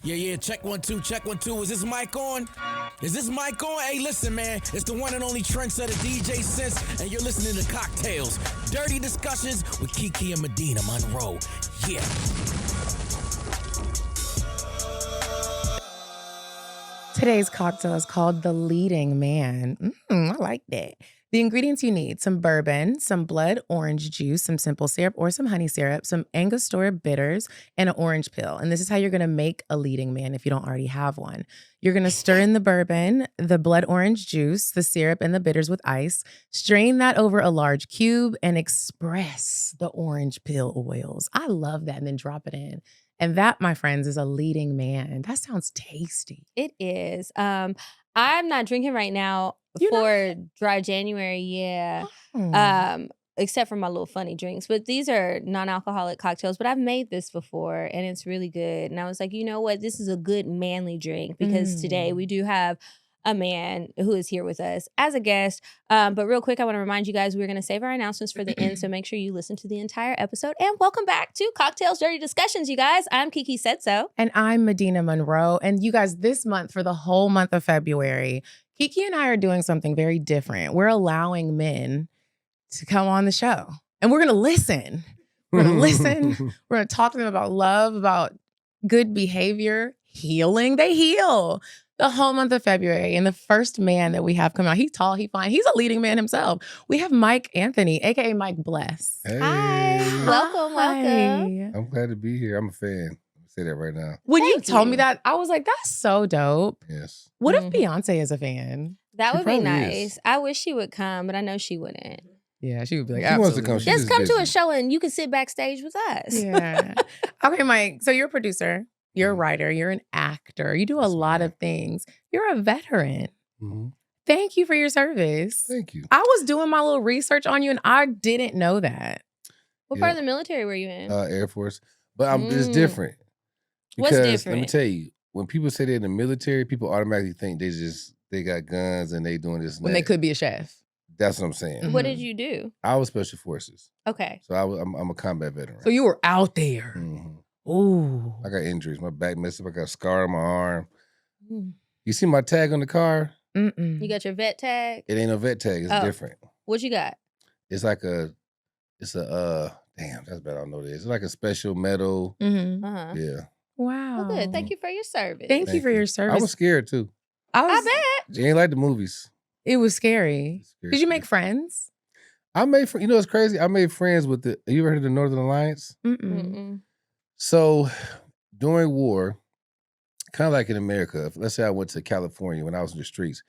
Yeah, check 1 2, check 1 2. Is this mic on? Is this mic on? Hey, listen, man, it's the one and only trendsetter DJ Sense, and you're listening to CockTales, dirty discussions with Kiki and Medina Monroe. Yeah. Today's cocktail is called The Leading Man. I like that. The ingredients you need: some bourbon, some blood orange juice, some simple syrup or some honey syrup, some Angostura bitters, and an orange peel. And this is how you're going to make a leading man if you don't already have one. You're going to stir in the bourbon, the blood orange juice, the syrup, and the bitters with ice. Strain that over a large cube and express the orange peel oils. I love that. And then drop it in. And that, my friends, is a leading man. That sounds tasty. It is. I'm not drinking right now for dry January, yeah. Except for my little funny drinks. But these are non-alcoholic cocktails. But I've made this before and it's really good. And I was like, you know what? This is a good manly drink because today we do have a man who is here with us as a guest. But real quick, I want to remind you guys, we're going to save our announcements for the end. So make sure you listen to the entire episode. And welcome back to CockTales Dirty Discussions, you guys. I'm Kiki Said So. And I'm Medina Monroe. And you guys, this month, for the whole month of February, Kiki and I are doing something very different. We're allowing men to come on the show. And we're going to listen. We're going to listen. We're going to talk to them about love, about good behavior, healing. They heal. The whole month of February. And the first man that we have come out, he's tall, he's fine. He's a leading man himself. We have Mike Anthony, a.k.a. Mike Bless. Hey. Hi. Welcome. I'm glad to be here. I'm a fan. I'll say that right now. When you told me that, I was like, that's so dope. Yes. What if Beyonce is a fan? That She would be probably nice. is. I wish she would come, but I know she wouldn't. Yeah, she would be like, She wants to absolutely. come. She's Just come to a busy. show and you can sit backstage with us. Yeah. Okay, Mike. So you're a producer. You're a writer. You're an actor. You do a Yes, lot ma'am. of things. You're a veteran. Mhm. Thank you for your service. Thank you. I was doing my little research on you and I didn't know that. What part of the military were you in? Air Force. But it's different. What's Because, Let different? me tell you, when people say they're in the military, people automatically think they got guns and they doing this and When that. they could be a chef. That's what I'm saying. What did you do? I was Special Forces. Okay. So I'm a combat veteran. So you were out there. Mhm. Ooh. I got injuries. My back messed up. I got a scar on my arm. Mm. You see my tag on the car? Mm-mm. You got your vet tag? It ain't no vet tag. It's Oh. different. What you got? It's like damn, that's bad. I don't know this. It's like a special medal. Mm-hmm. Uh-huh. Yeah. Wow. Well, good. Thank you for your service. Thank you for your service. I was scared too. I bet. You ain't like the movies. It was scary. It's scary Did you shit. make friends? I made you know what's crazy? I made friends with you ever heard of the Northern Alliance? Mm-mm. So during war, kind of like in America, let's say I went to California when I was in the streets,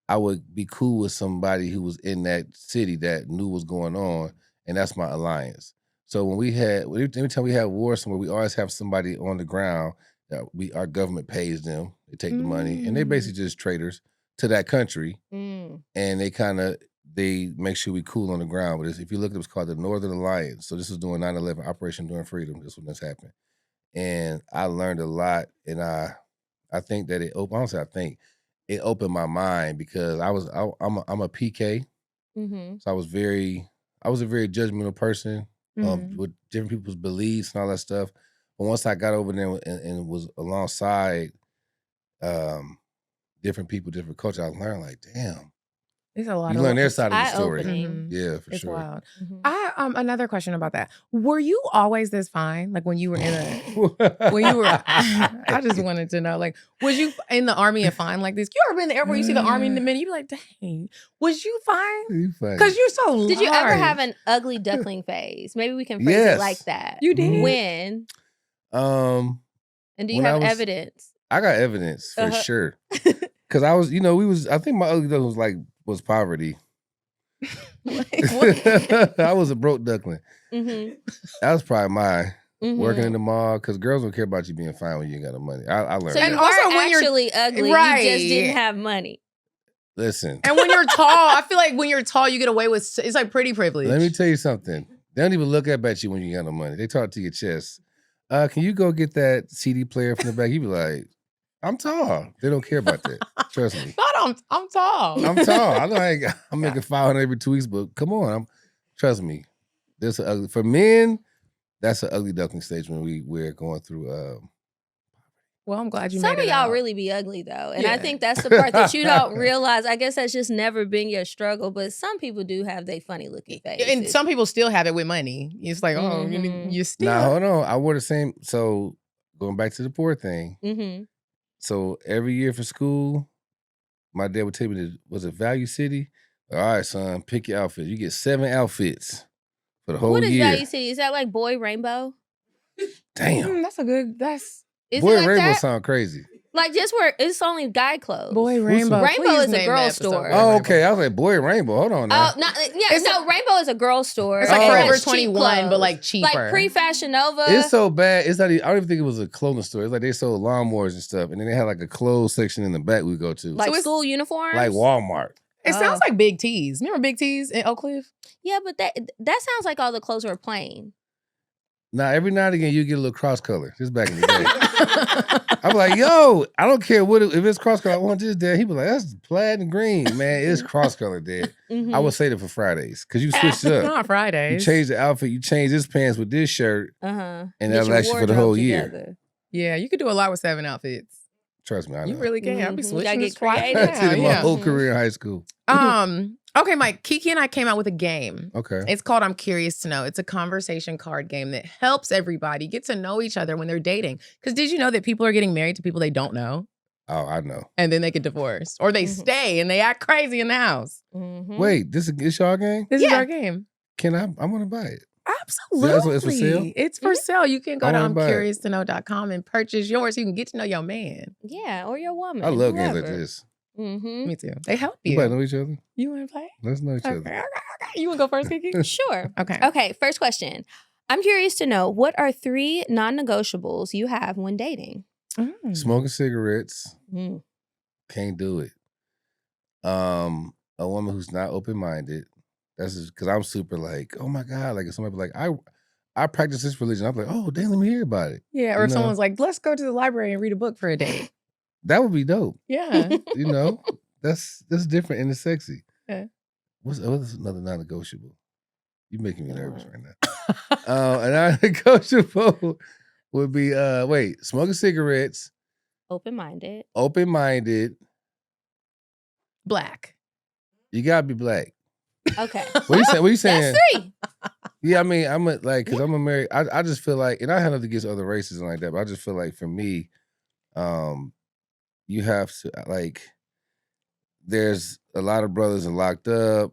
I would be cool with somebody who was in that city that knew what's going on, and that's my alliance. So every time we have war somewhere, we always have somebody on the ground that our government pays them. They take the money, and they're basically just traitors to that country, Mm. and they make sure we cool on the ground. But if you look at it, it's called the Northern Alliance. So this was doing 9/11, Operation Enduring Freedom. This when this happened. And I learned a lot, and I think that it opened my mind because I'm a PK, Mm-hmm. so I was a very judgmental person with different people's beliefs and all that stuff. But once I got over there and was alongside different people, different culture, I learned like, damn, There's a lot you of learn their side of the story. eye-opening. Yeah, for It's sure. wild. Mhm. Another question about that. Were you always this fine? Like when you were I just wanted to know, like, was you in the army and fine like this? You ever been in the airport, you see the army in the minute, you be like, dang, was you fine? You funny. Because you're so large. Did you ever have an ugly duckling phase? Maybe we can phrase Yes. it like that. You did? When? Um, And do you When I have was- evidence? I got evidence for Uh-huh. sure. Cause I was, I think my ugly duckling was poverty. I was a broke duckling. Mm-hmm. That was probably mine. Working in the mall, because girls don't care about you being fine when you ain't got no money. I learned So that. you And also weren't when you're- actually ugly. Right. You just didn't have money. Listen, And when you're tall, I feel like when you're tall, you get away with, it's like pretty privilege. let me tell you something. They don't even look up at you when you got no money. They talk to your chest. Can you go get that CD player from the back? You be like, I'm tall. They don't care about that. Trust me. But I'm tall. I'm tall. I know I'm making 500 every 2 weeks, but come on. Trust me. This is ugly. For men, that's an ugly duckling stage when we're going through Well, I'm glad you Some made of it y'all out. really be ugly though. And Yeah. I think that's the part that you don't realize. I guess that's just never been your struggle. But some people do have they funny looking faces. And some people still have it with money. It's like, you still. Now, hold on. I wore the same. So going back to the poor thing. Mm-hmm. So every year for school, my dad would take me to, was it Value City? All right, son, pick your outfit. You get 7 outfits for the whole What is year. Value City? Is that like Boy Rainbow? Damn. That's a good, Is Boy it like Rainbow that? sound crazy. Like just where it's only guy clothes. Boy Rainbow. Rainbow Please is a name girl the episode store. Boy Oh, Rainbow. okay. I was like, Boy Rainbow. Hold on now. Oh, no, Rainbow is a girl store. It's like Oh. Forever It's cheap 21, but clothes. like cheaper. Like pre-Fashion Nova. It's so bad. It's not even, I don't even think it was a clothing store. It's like they sold lawnmowers and stuff. And then they had like a clothes section in the back we go to. like So it's- school uniforms. Like Walmart. It sounds like Big T's. Remember Big T's in Oak Cliff? Yeah, but that sounds like all the clothes were plain. Now, every now and again, you get a little cross color. Just back in the day. I'm like, yo, I don't care what if it's cross color. I want this, Dad. He be like, that's plaid and green, man. It's cross color, Dad. Mhm. I would say that for Fridays because you switched it up. Not Fridays. You change the outfit. You change this pants with this shirt, Uh-huh. and Get that your lasts you for the wardrobe whole year. together. Yeah, you could do a lot with 7 outfits. Trust me, I know. You really can. I'll be Mhm. switching Gotta this get fly creative. I did it my yeah. whole career in high school. Okay, Mike, Kiki and I came out with a game. Okay. It's called I'm Curious to Know. It's a conversation card game that helps everybody get to know each other when they're dating. Because did you know that people are getting married to people they don't know? Oh, I know. And then they get divorced. Or they stay and they act crazy in the house. Mhm. Wait, this is y'all game? This is Yeah. our game. Can I want to buy it? Absolutely. It's for sale? It's for sale. You can go I to wanna buy it. I'mCuriousToKnow.com and purchase yours so you can get to know your man. Yeah, or your woman. I love games like whoever. this. Mm-hmm. Me too. They help You you. might know each other. You want to play? Let's know each Okay. other. You want to go first, Kiki? Sure. Okay. Okay, first question. I'm curious to know, what are 3 non-negotiables you have when dating? Smoking cigarettes. Mm. Can't do it. A woman who's not open-minded. That's just because I'm super like, oh my God. Like if somebody be like, I practice this religion. I'm like, oh, damn, let me hear about it. Yeah, or You if know? someone's like, let's go to the library and read a book for a date. That would be dope. Yeah. You know, that's different and it's sexy. Yeah. What's another non-negotiable? You're making me nervous right now. A non-negotiable would be smoking cigarettes, Open-minded. open-minded. Black. You gotta be black. Okay. What you saying? That's 3. Yeah, I mean, I'm because I'm a married. I just feel like, and I have nothing against other races and like that, but I just feel like for me, you have to like. There's a lot of brothers are locked up.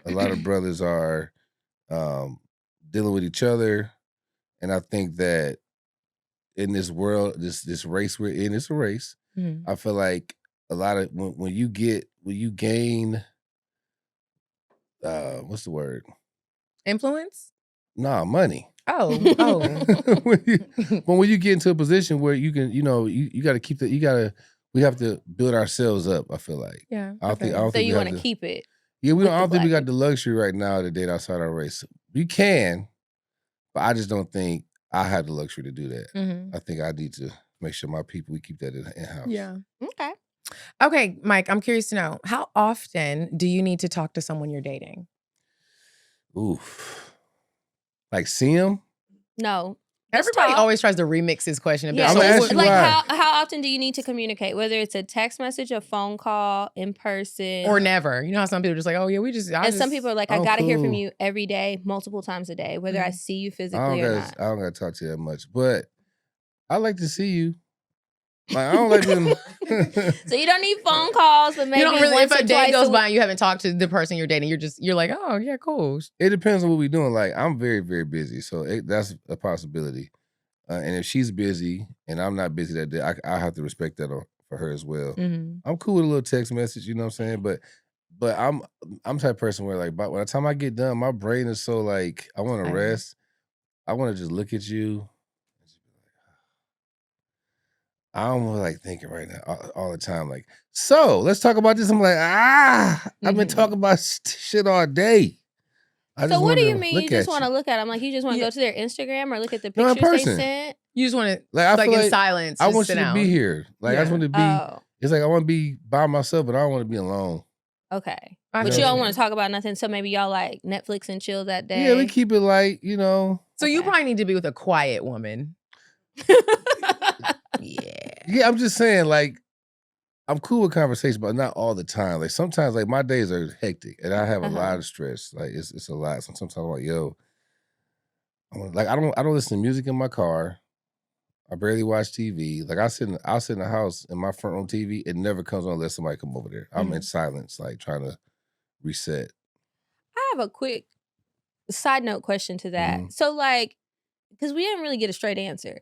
A lot of brothers are dealing with each other, and I think that in this world, this race we're in, it's a race. Mhm. I feel like a lot of when you gain, what's the word? Influence? Nah, money. Oh. When you get into a position where you can, you got to we have to build ourselves up. I feel like. Yeah. I don't So think you we want have to keep it. Yeah, with I the don't think we black got the luxury right now to date outside our race. You can, but I just don't think I have the luxury to do that. Mhm. I think I need to make sure we keep that in house. Yeah. Okay. Okay, Mike, I'm curious to know, how often do you need to talk to someone you're dating? Oof. Like see him? No. Let's Everybody talk. always tries to remix his question a bit. Yeah. I'm gonna ask you Like why. how often do you need to communicate? Whether it's a text message, a phone call, in person, Or never. You know how some people are just like, oh yeah, and some people are like, I I'm gotta hear from cool. you every day, multiple times a day, whether I see you physically or not. I don't gotta talk to you that much. But I like to see you. Like I don't like being So you don't need phone calls, but maybe you don't really, once if or a day twice goes a by week. and you haven't talked to the person you're dating, you're like, oh yeah, cool. It depends on what we're doing. Like I'm very, very busy. So that's a possibility. And if she's busy and I'm not busy that day, I have to respect that for her as well. Mhm. I'm cool with a little text message, you know what I'm saying? But I'm the type of person where like by the time I get done, my brain is so like I want to Tired. rest. I want to just look at you. I don't want to like thinking right now all the time. Like, so let's talk about this. I'm like, I've been Mhm. talking about shit all day. I So just what do wanna you mean? look You just at want to look at them? Like you just want to Yeah. go to their Instagram or look at the No, in pictures they person. sent? You just want to, Like I like feel in like silence, I just want sit you to be down. here. Like I just Yeah. want to be. Oh, It's like I want to be by myself, but I don't want to be alone. okay. I But feel you don't you. want to talk about nothing. So maybe y'all like Netflix and chill that day. Yeah, we keep it light, you know. So you Okay. probably need to be with a quiet woman. Yeah. Yeah, I'm just saying, like, I'm cool with conversation, but not all the time. Like sometimes, like my days are hectic, and I have a lot of stress. Like it's a lot. So sometimes I'm like, yo, like I don't listen to music in my car. I barely watch TV. Like I'll sit in the house in my front room TV. It never comes on unless somebody come over there. I'm in silence, like trying to reset. I have a quick side note question to that. So like, because we didn't really get a straight answer.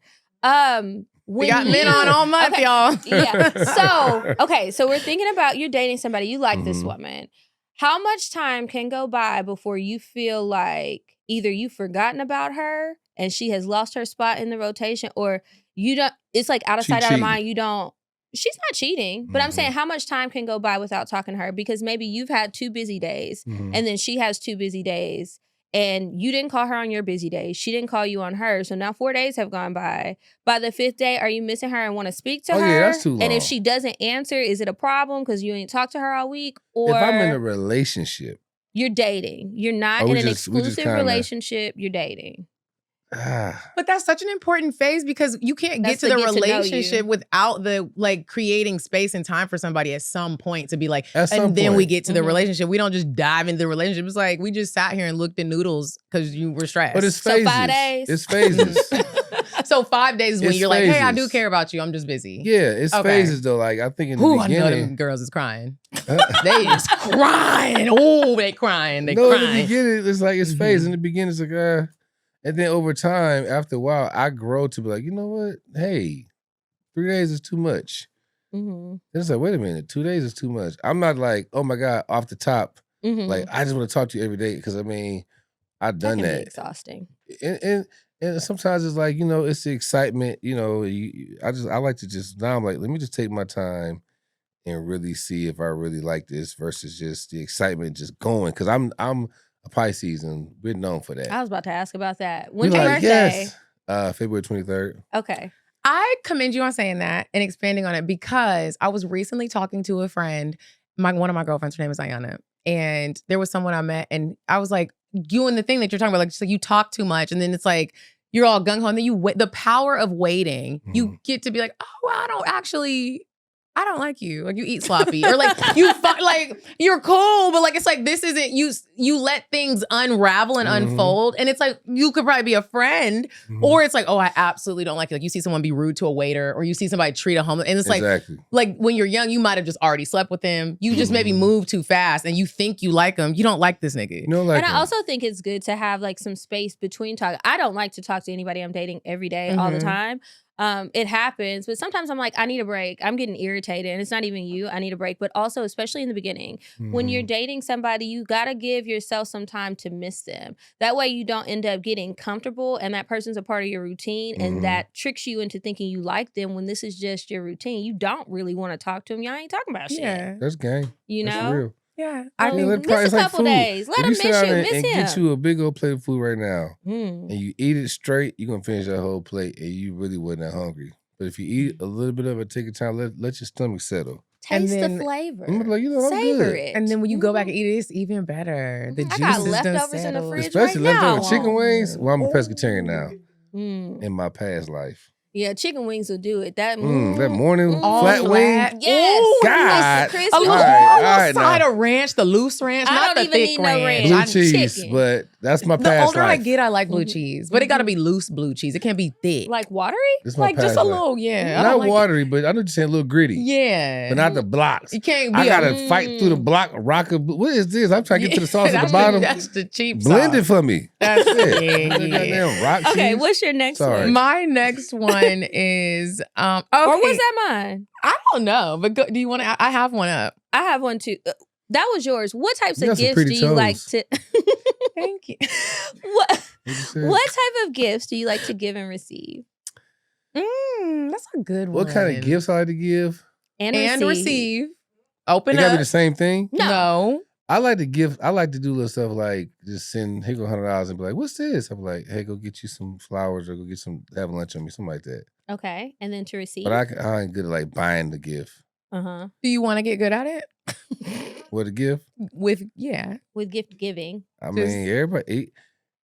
We got men on all month, y'all. Yeah. So we're thinking about you're dating somebody, you like this woman. How much time can go by before you feel like either you've forgotten about her and she has lost her spot in the rotation, or you don't, it's like out of sight, out of mind, you don't, she's not cheating, but I'm saying how much time can go by without talking to her? Because maybe you've had 2 busy days and then she has 2 busy days. And you didn't call her on your busy day. She didn't call you on hers. So now 4 days have gone by. By the 5th day, are you missing her and want to speak to her? Yeah, that's too long. And if she doesn't answer, is it a problem because you ain't talked to her all week? Or if I'm in a relationship, you're dating. You're not in an exclusive relationship. You're dating. But that's such an important phase because you can't get to the relationship without the like creating space and time for somebody at some point to be like, and then we get to the relationship. We don't just dive into the relationship. It's like we just sat here and looked at noodles because you were stressed. But it's phases. So 5 days. It's phases. So 5 days is when you're like, hey, I do care about you. I'm just busy. Yeah, it's phases though. Like I think in the beginning, I know them girls is crying. They is crying. Oh, they crying. They crying. In the beginning, it's like it's phases. In the beginning, it's like and then over time, after a while, I grow to be like, you know what? Hey, 3 days is too much. Then it's like, wait a minute, 2 days is too much. I'm not like, oh my God, off the top. Like, I just want to talk to you every day. Because I mean, I've done that. Be exhausting. And sometimes it's like, you know, it's the excitement, you know, I like to just, now I'm like, let me just take my time and really see if I really like this versus just the excitement just going. Because I'm a Pisces, and we're known for that. I was about to ask about that. When's your birthday? Yes. February 23rd. Okay. I commend you on saying that and expanding on it because I was recently talking to a friend, one of my girlfriends, her name is Ayana, and there was someone I met, and I was like, you and the thing that you're talking about, like, so you talk too much, and then it's like, you're all gung-ho, and then you wait. The power of waiting, you get to be like, oh, well, I don't like you. Like you eat sloppy. Or like like you're cool, but like it's like this isn't you let things unravel and unfold. And it's like you could probably be a friend. Or it's like, oh, I absolutely don't like it. Like you see someone be rude to a waiter or you see somebody treat a homeless. And it's like when you're young, you might have just already slept with them. You just maybe move too fast and you think you like them. You don't like this nigga. You don't like and him. I also think it's good to have like some space between talk. I don't like to talk to anybody I'm dating every day, all the time. It happens, but sometimes I'm like, I need a break. I'm getting irritated, and it's not even you. I need a break. But also, especially in the beginning, when you're dating somebody, you gotta give yourself some time to miss them. That way, you don't end up getting comfortable, and that person's a part of your routine, and that tricks you into thinking you like them when this is just your routine. You don't really want to talk to them. Y'all ain't talking about shit. Yeah, that's game. You that's know. Real. Yeah, I mean, miss a couple days. Let him miss you. Miss him. Get you a big old plate of food right now, and you eat it straight, you're gonna finish that whole plate, and you really wasn't that hungry. But if you eat a little bit of it, take your time, let your stomach settle. Taste the flavor. I'm like, you know, savor it. And then when you go back and eat it, it's even better. The juices got leftovers in the fridge. Especially leftover chicken wings. Well, I'm a Oh. pescatarian now. In my past life. Yeah, chicken wings will do it. That that morning flat wing. Yes. Ooh, God. A little side of ranch, the loose ranch, I not don't the even thick need no ranch. ranch. Blue cheese, chicken. but that's my The past older I life. get, I like blue cheese, but it got to be loose blue cheese. It can't be thick. Like watery? This is my Like just past a life. little, yeah. I Not don't like watery, but I know you're saying a little gritty. Yeah. But not the blocks. You can't be I gotta fight through the block, what is this? I'm trying to get to the sauce at the bottom. That's the cheap Blend sauce. it for me. That's it. Goddamn rock Okay, cheese. what's your next Sorry. one? My next one is okay. Or was that mine? I don't know, but do you want to? I have one up. I have one too. That was yours. What types You of got some gifts pretty do you like toes. to Thank you. What type of gifts do you like to give and receive? That's a good one. What kind of gifts I like to give? And receive. Open It gotta up. be the same thing? No. I like to do little stuff like just send, here go $100 and be like, what's this? I'm like, hey, go get you some flowers or go get have lunch on me, something like that. Okay. And then to receive. But I ain't good at like buying the gift. Uh-huh. Do you want to get good at it? What a gift? With gift giving. I mean, everybody,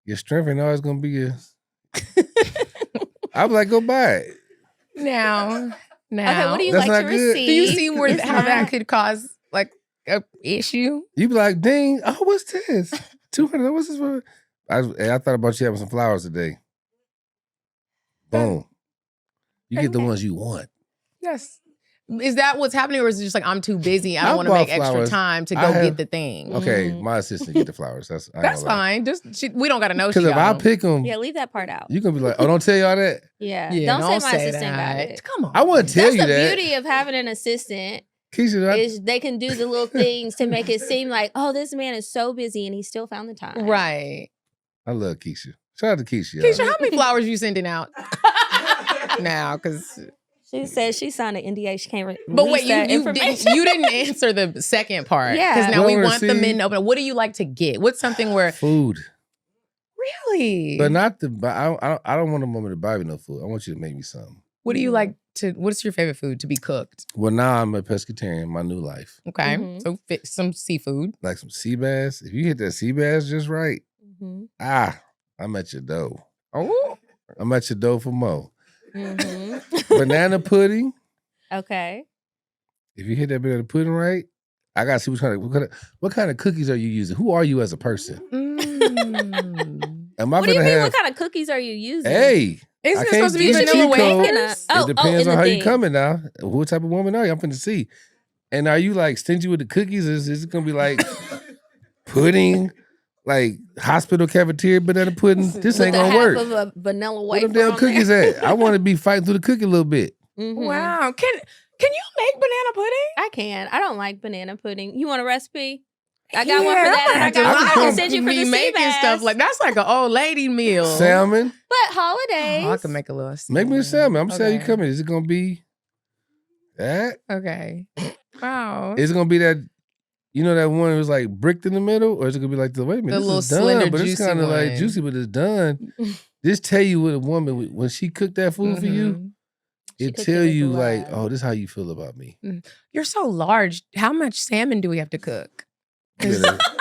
your strength ain't always gonna be your. I'm like, go buy it. Now, now. Okay, what do you That's like not to good. receive? Do you see where It's how that not- could cause like a issue? You be like, dang, oh, what's this? 200, what's this for? I thought about you having some flowers today. Boom. You get the Okay. ones you want. Yes. Is that what's happening, or is it just like I'm too busy? I I don't want to bought make extra flowers. time to I go have- get the thing. Okay, Mm. my assistant get the flowers. That's That's fine. We don't got to know. Because if I pick them, Yeah, leave that part out. you gonna be like, oh, don't tell y'all that. Yeah, Yeah, don't say my assistant got it. Come on. I wouldn't tell That's you the that. beauty of having an assistant Keisha, is they can do the little things to make it seem like, oh, this man is so busy and he still found the time. Right. I love Keisha. Shout out to Keisha. Keisha, how many flowers you sending out now? Because She said she signed an NDA. She can't release but wait, that you information. didn't answer the second part. Yeah. Because now What we I wanna want the see- men to open. What do you like to get? What's something where Food. really? But not the, I don't want a woman to buy me no food. I want you to make me something. What do you like to? What's your favorite food to be cooked? Well, now I'm a pescatarian, my new life. Okay, Mhm. so fit some seafood. Like some sea bass. If you hit that sea bass just right, Mhm. I'm at your dough. Oh, I'm at your dough for more. Mhm. Banana pudding. Okay. If you hit that banana pudding right, I gotta see what kind of cookies are you using? Who are you as a person? mm. Am I What do you gonna mean? have? What kind of cookies are you using? Hey, Isn't I it can't supposed to be do the vanilla cheat code. wafers? Oh, it depends in on the how you thing. coming now. What type of woman are you? I'm finna see. And are you like stingy with the cookies? Is it gonna be like pudding, like hospital cafeteria banana pudding? This With ain't the gonna half work. of a vanilla Where wafer them damn on cookies there. at? I want to be fighting through the cookie a little bit. Mhm. Wow, can you make banana pudding? I can. I don't like banana pudding. You want a recipe? I got one Yeah, for that, I'm and I gonna got one have I to can send you for be the sea making bass. stuff like that's like an old lady meal. Salmon. But holidays. Oh, I can make a little. Make me a salmon. I'm saying you Okay. coming. Is it gonna be that? Okay. Wow. Is it gonna be that? You know that one that was like bricked in the middle, or is it gonna be like the wait a minute? The This little is done, slender, but it's juicy kind of like one. juicy, but it's done. Just tell you what a woman when she cooked that food for you, Mhm. She it cooked tell it with you like, love. oh, this is how you feel about me. You're so large. How much salmon do we have to cook? You 'Cause gotta-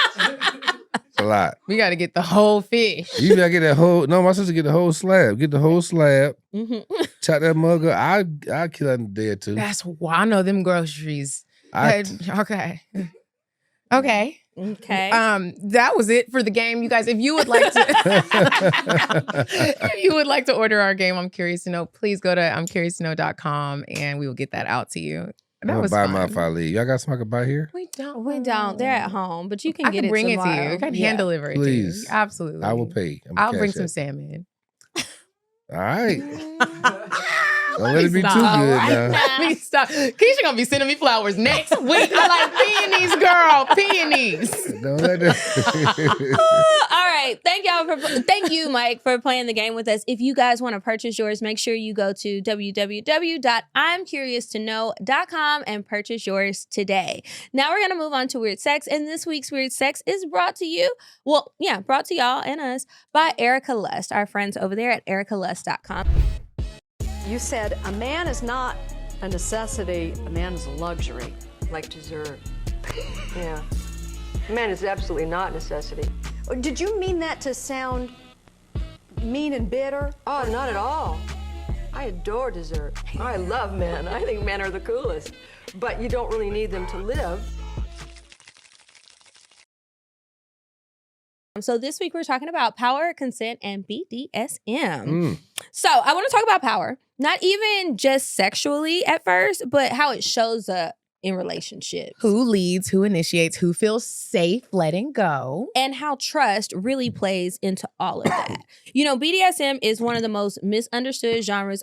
It's a lot. we got to get the whole fish. You gotta get that whole. No, my sister get the whole slab. Get the whole slab. Mhm. Chop that mug up. I kill that in a day or two. That's why I know them groceries. I, Okay. Okay. Okay. That was it for the game, you guys. If you would like to, if you would like to order our game, I'm Curious to Know. Please go to I'mCuriousToKnow.com and we will get that out to you. I'm That gonna was buy fun. mine if I leave. Y'all got something I can buy here? We don't. we don't. They're at home, but you can I get can it bring tomorrow. it to you. I can Yeah. hand deliver it Please. to you. Absolutely. I will pay. I'm I'll cash bring some app. salmon. All right. Don't Let let me it be too stop. good All right. now. Let me stop. Keisha gonna be sending me flowers next week. I like peonies, girl. Peonies. Don't let that. All right. Thank you, Mike, for playing the game with us. If you guys want to purchase yours, make sure you go to www.imcurioustoKnow.com and purchase yours today. Now we're going to move on to Weird Sex. And this week's Weird Sex is brought to y'all and us by Erica Lust, our friends over there at ericalust.com. You said a man is not a necessity, a man is a luxury. Like dessert. Yeah. Man is absolutely not necessity. Did you mean that to sound mean and bitter? Oh, not at all. I adore dessert. I love men. I think men are the coolest. But you don't really need them to live. So this week we're talking about power, consent, and BDSM. Mm. So I want to talk about power, not even just sexually at first, but how it shows up in relationships. Who leads, who initiates, who feels safe letting go. And how trust really plays into all of that. You know, BDSM is one of the most misunderstood genres.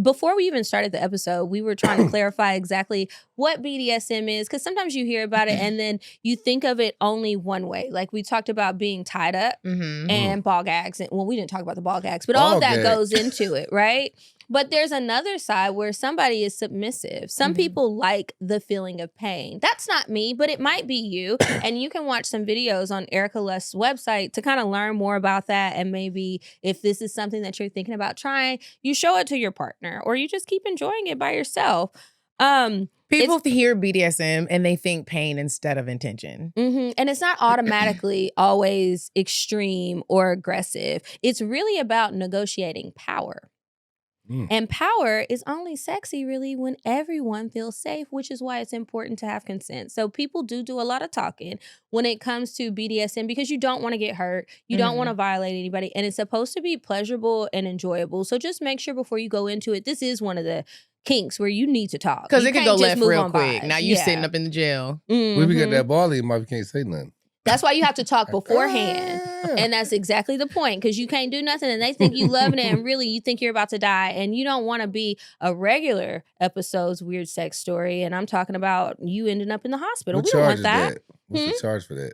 Before we even started the episode, we were trying to clarify exactly what BDSM is, because sometimes you hear about it and then you think of it only one way. Like we talked about being tied up Mm-hmm. and ball gags. And, well, we didn't talk about the ball gags, but all of that Ball goes into it, right? But there's another side where somebody is submissive. Some Mhm. people like the feeling of pain. That's not me, but it might be you. And you can watch some videos on Erica Lust's website to kind of learn more about that. And maybe if this is something that you're thinking about trying, you show it to your partner or you just keep enjoying it by yourself. People hear BDSM and they think pain instead of intention. And it's not automatically always extreme or aggressive. It's really about negotiating power. And power is only sexy really when everyone feels safe, which is why it's important to have consent. So people do a lot of talking when it comes to BDSM because you don't want to get hurt. You don't want to violate anybody. And it's supposed to be pleasurable and enjoyable. So just make sure before you go into it, this is one of the kinks where you need to talk. Because it could go left real quick. Now you sitting up in the jail. When we got that ball in your mouth, you can't say nothing. That's why you have to talk beforehand. And that's exactly the point, because you can't do nothing and they think you loving it and really you think you're about to die. And you don't want to be a regular episode's weird sex story. And I'm talking about you ending up in the hospital. What We don't charge want is that. that? What's the charge for that?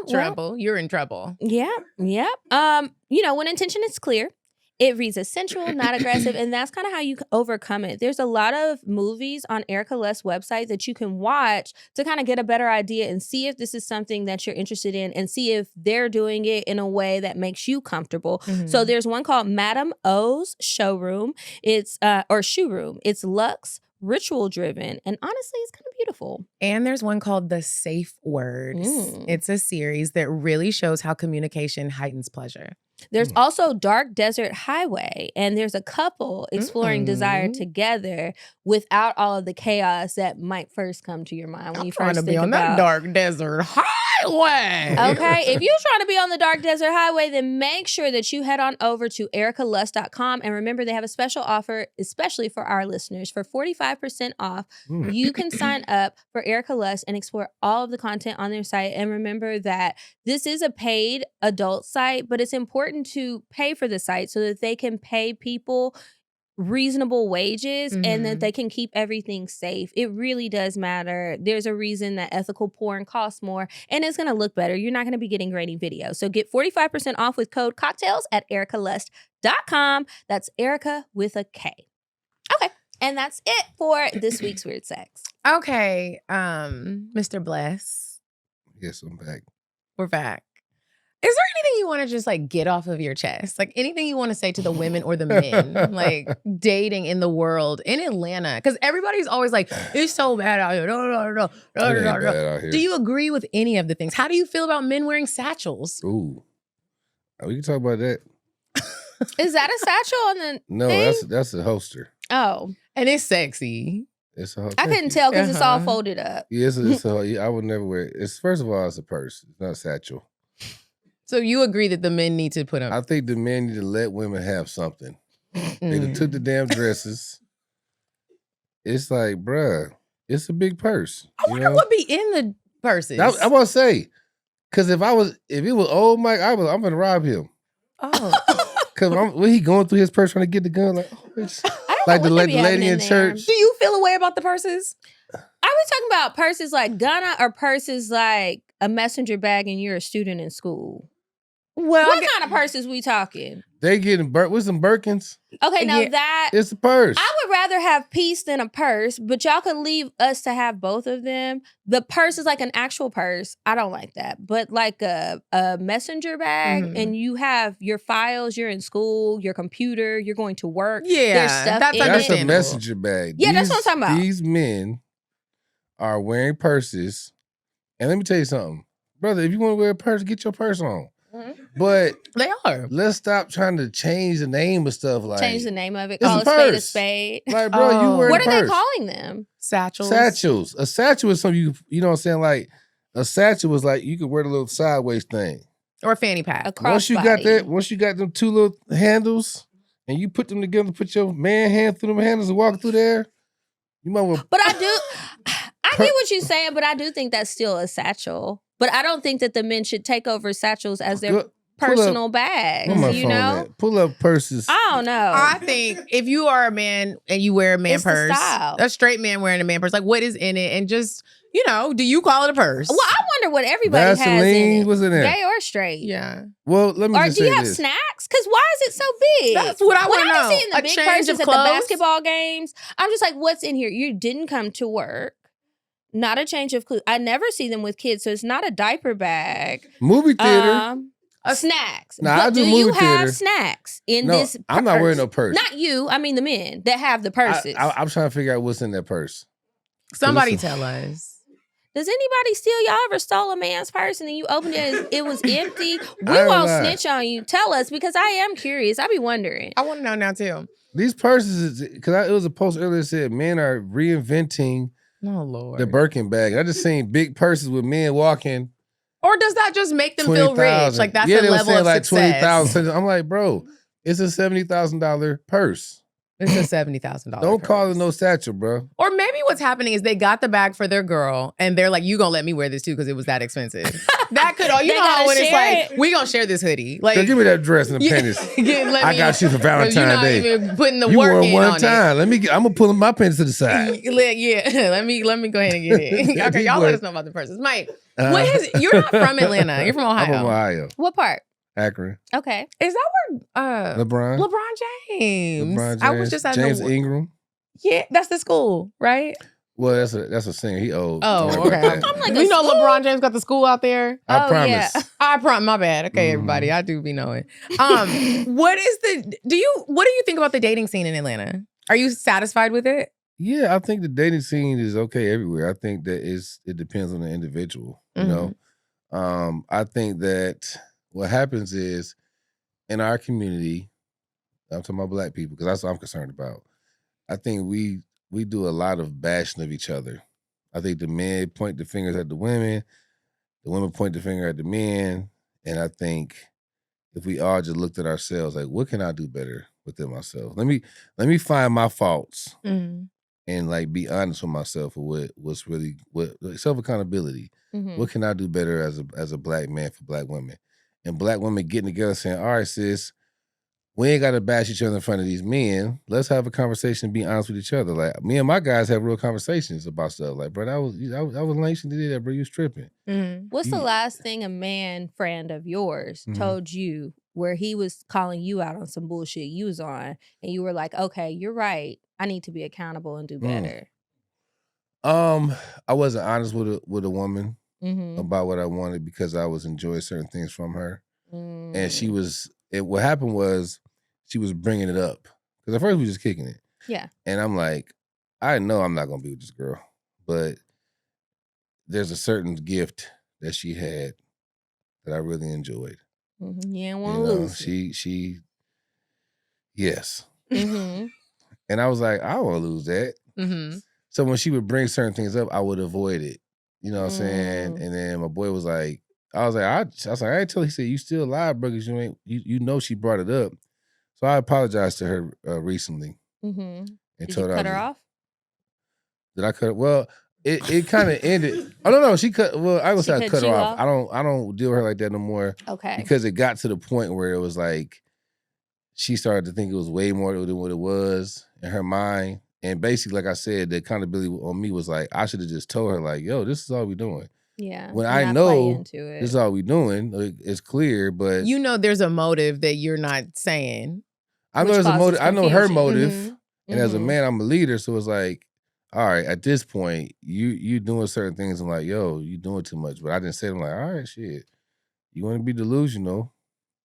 Trouble. You're in trouble. Yeah. When intention is clear, it reads as sensual, not aggressive, and that's kind of how you overcome it. There's a lot of movies on Erica Lust's website that you can watch to kind of get a better idea and see if this is something that you're interested in and see if they're doing it in a way that makes you comfortable. So there's one called Madame O's Showroom. It's or Shoe Room. It's luxe, ritual driven, and honestly, it's kind of beautiful. And there's one called The Safe Words. It's a series that really shows how communication heightens pleasure. There's also Dark Desert Highway, and there's a couple exploring desire together without all of the chaos that might first come to your mind when you first think about that dark desert highway. Okay, if you're trying to be on the Dark Desert Highway, then make sure that you head on over to ericalust.com. And remember, they have a special offer, especially for our listeners. For 45% off, you can sign up for Erica Lust and explore all of the content on their site. And remember that this is a paid adult site, but it's important to pay for the site so that they can pay people reasonable wages and that they can keep everything safe. It really does matter. There's a reason that ethical porn costs more and it's going to look better. You're not going to be getting grainy videos. So get 45% off with code CockTales at ericalust.com. That's Erica with a K. Okay. And that's it for this week's Weird Sex. Okay. Mr. Bless. Yes, I'm back. We're back. Is there anything you want to just like get off of your chest? Like anything you want to say to the women or the men, like dating in the world in Atlanta? Because everybody's always like, it's so bad out here. No. Do you agree with any of the things? How do you feel about men wearing satchels? Ooh. We can talk about that. Is that a satchel on the No, thing? that's a holster. Oh. And it's sexy. It's a holster. I couldn't tell because it's all folded up. Yeah, I would never wear it. First of all, it's a purse. It's not a satchel. So you agree that the men need to put up? I think the men need to let women have something. They done took the damn dresses. It's like, bruh, it's a big purse. I wonder what be in the purses. I want to say, because if it was old Mike, I'm gonna rob him. Oh, because when he going through his purse trying to get the gun, like the lady in church. Do you feel a way about the purses? Are we talking about purses like Ghana or purses like a messenger bag and you're a student in school? Well, what kind of purses we talking? They getting with some Birkins. Okay, now it's a purse. I would rather have peace than a purse, but y'all can leave us to have both of them. The purse is like an actual purse. I don't like that. But like a messenger bag and you have your files, you're in school, your computer, you're going to work. Yeah, there's stuff that's a messenger bag. Yeah, that's what I'm talking about. These men are wearing purses. And let me tell you something. Brother, if you want to wear a purse, get your purse on. But they are. Let's stop trying to change the name of stuff. Like change the name of it. Call a spade a spade. Like, bro, you wear what a are purse. they calling them? Satchels. Satchels. A satchel is something you know what I'm saying? Like a satchel was like you could wear the little sideways thing. Or a fanny pack. Once you got them two little handles and you put them together, put your man hand through them handles and walk through there, you might well. But I get what you're saying, but I do think that's still a satchel. But I don't think that the men should take over satchels as their personal bags, you know? Pull up purses. I don't know. I think if you are a man and you wear a man purse, a straight man wearing a man purse, like what is in it? And just, do you call it a purse? Well, I wonder what everybody has in it. What's in there? Gay or straight. Yeah. Well, let me just say this. Or do you have snacks? Because why is it so big? That's what I want to know. When I be seeing the big purses at the basketball games, I'm just like, what's in here? You didn't come to work. Not a change of clothes. I never see them with kids, so it's not a diaper bag. Movie theater. Snacks. Nah, but I do you movie have theater. snacks in this purse? I'm not wearing no purse. Not you. I mean the men that have the purses. I'm trying to figure out what's in that purse. Somebody tell us. Does anybody steal? Y'all ever stole a man's purse and then you opened it and it was empty? We won't snitch on you. Tell us because I am curious. I be wondering. I want to know now too. These purses, because it was a post earlier that said men are reinventing Oh, Lord. the Birkin bag. I just seen big purses with men walking. Or does that just make them feel rich? Like that's yeah, the they were level saying of like success. 20,000. I'm like, bro, it's a $70,000 purse. It's a $70,000. Don't call it no satchel, bro. Or maybe what's happening is they got the bag for their girl and they're like, you gonna let me wear this too because it was that expensive. That could, you They know how gotta when it's share like, we gonna share this hoodie. Like, Girl, give me that dress and the panties. I got you for Valentine's you're not Day. even putting the You work wore in one on time. I'm gonna pull my panties to the side. Yeah, let me go ahead and get it. Okay, y'all let us know about the purses. Mike, you're not from Atlanta. You're from Ohio. I'm from Ohio. What part? Akron. Okay. Is that where LeBron James? James. I was just at James Ingram. Yeah, that's the school, right? Well, that's a singer. He old. Oh, Don't worry okay. about that. like, You know LeBron James got the school out there? I Oh, promise. yeah. I promise. My bad. Okay, everybody. I do be knowing. What do you think about the dating scene in Atlanta? Are you satisfied with it? Yeah, I think the dating scene is okay everywhere. I think that it depends on the individual. You know, I think that what happens is in our community, I'm talking about Black people because that's what I'm concerned about. I think we do a lot of bashing of each other. I think the men point the fingers at the women point the finger at the men, and I think if we all just looked at ourselves, like, what can I do better within myself? Let me find my faults and like be honest with myself with what's really what self accountability. What can I do better as a Black man for Black women? And Black women getting together saying, all right, sis, we ain't got to bash each other in front of these men. Let's have a conversation and be honest with each other. Like, me and my guys have real conversations about stuff. Like, bro, I was lame to do that, bro. You was tripping. What's the last thing a man friend of yours told you where he was calling you out on some bullshit you was on and you were like, okay, you're right. I need to be accountable and do better. I wasn't honest with a woman about what I wanted because I was enjoying certain things from her. And what happened was she was bringing it up. Because at first we were just kicking it. Yeah. And I'm like, I know I'm not going to be with this girl. But there's a certain gift that she had that I really enjoyed. You didn't want to lose. She yes. And I was like, I don't want to lose that. So when she would bring certain things up, I would avoid it. You know what I'm saying? And then my boy was like, I was like, I ain't tell. He said, you still alive, bro, because you know she brought it up. So I apologized to her recently. And Did told you cut her off? Did I cut her? Well, it kind of ended. Oh no, she cut. Well, I was say I cut her off. I don't deal with her like that no more. Okay. Because it got to the point where it was like she started to think it was way more than what it was in her mind. And basically, like I said, the accountability on me was like, I should have just told her, like, yo, this is all we doing. Yeah. When I know this is all we doing, like, it's clear, but you know there's a motive that you're not saying. I know there's a motive. I know her motive. And as a man, I'm a leader. So it's like, all right, at this point, you doing certain things. I'm like, yo, you doing too much. But I didn't say it. I'm like, all right, shit. You want to be delusional?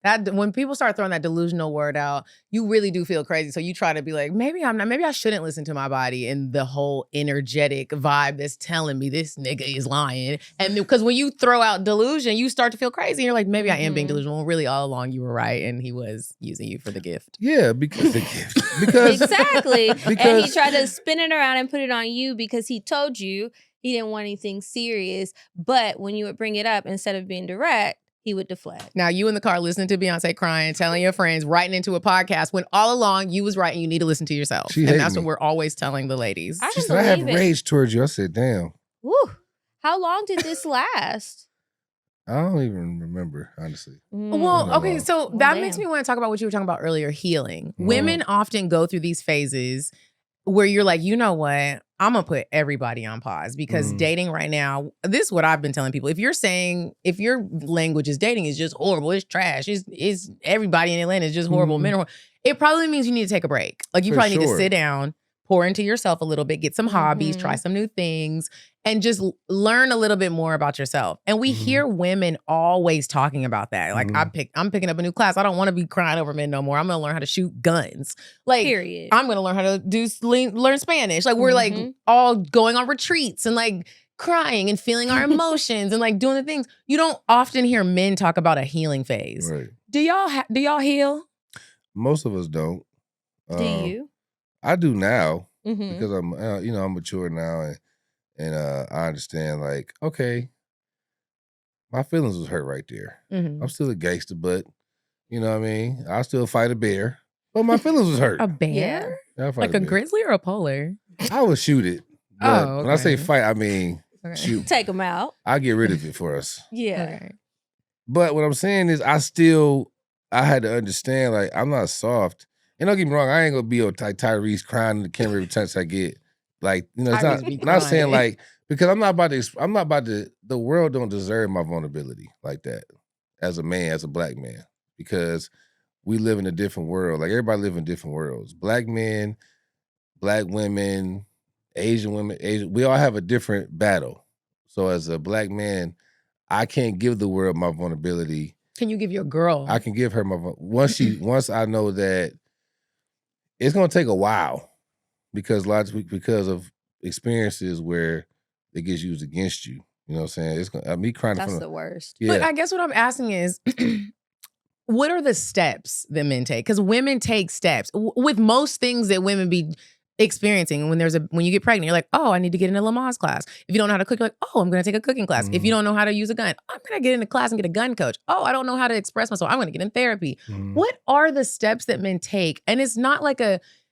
That when people start throwing that delusional word out, you really do feel crazy. So you try to be like, maybe I'm not, maybe I shouldn't listen to my body and the whole energetic vibe that's telling me this nigga is lying. And because when you throw out delusion, you start to feel crazy. And you're like, maybe I am being delusional. Really, all along you were right, and he was using you for the gift. Yeah, because the gift. Because exactly. And he tried to spin it around and put it on you because he told you he didn't want anything serious. But when you would bring it up, instead of being direct, he would deflect. Now you in the car listening to Beyonce crying, telling your friends, writing into a podcast when all along you was right and you need to listen to yourself. And that's what we're always telling the ladies. She said, I have rage towards you. I said, damn. Woo. How long did this last? I don't even remember, honestly. Well, okay, so that makes me want to talk about what you were talking about earlier, healing. Women often go through these phases where you're like, you know what? I'm going to put everybody on pause because dating right now, this is what I've been telling people. If you're saying, if your language is dating is just horrible, it's trash, it's everybody in Atlanta is just horrible, men are horrible, it probably means you need to take a break. Like you probably need to sit down, pour into yourself a little bit, get some hobbies, try some new things, and just learn a little bit more about yourself. And we hear women always talking about that. Like I'm picking up a new class. I don't want to be crying over men no more. I'm going to learn how to shoot guns. Like, period. I'm going to learn how to learn Spanish. Like we're like all going on retreats and like crying and feeling our emotions and like doing the things. You don't often hear men talk about a healing phase. Right. Do y'all heal? Most of us don't. Do you? I do now Mm-hmm. because I'm, I'm mature now and I understand. Like, okay, my feelings was hurt right there. Mhm. I'm still a gangster, but you know what I mean. I still fight a bear, but my feelings was hurt. A bear? Yeah, I fight Like a bear. grizzly or a polar? I would shoot it, but Oh, when I say okay. fight, I mean Okay. shoot. Take them out. I get rid of it for us. Yeah. Okay. But what I'm saying is, I had to understand, like, I'm not soft. And don't get me wrong, I ain't gonna be like Tyrese crying in the camera every chance I get. Like, it's Tyrese be not saying crying. like, because I'm not about to, the world don't deserve my vulnerability like that as a man, as a black man, because we live in a different world. Like, everybody live in different worlds. Black men, black women, Asian women, we all have a different battle. So as a black man, I can't give the world my vulnerability. Can you give your girl? I can give her my once I know that it's gonna take a while because of experiences where it gets used against you. You know what I'm saying? It's gonna me crying. That's the worst. Yeah. But I guess what I'm asking is, what are the steps that men take? Because women take steps with most things that women be experiencing. When you get pregnant, you're like, oh, I need to get in a Lamaze class. If you don't know how to cook, you're like, oh, I'm going to take a cooking class. Mm-hmm. If you don't know how to use a gun, I'm going to get in a class and get a gun coach. Oh, I don't know how to express myself. I'm going to get in therapy. Mm-hmm. What are the steps that men take? And it's not like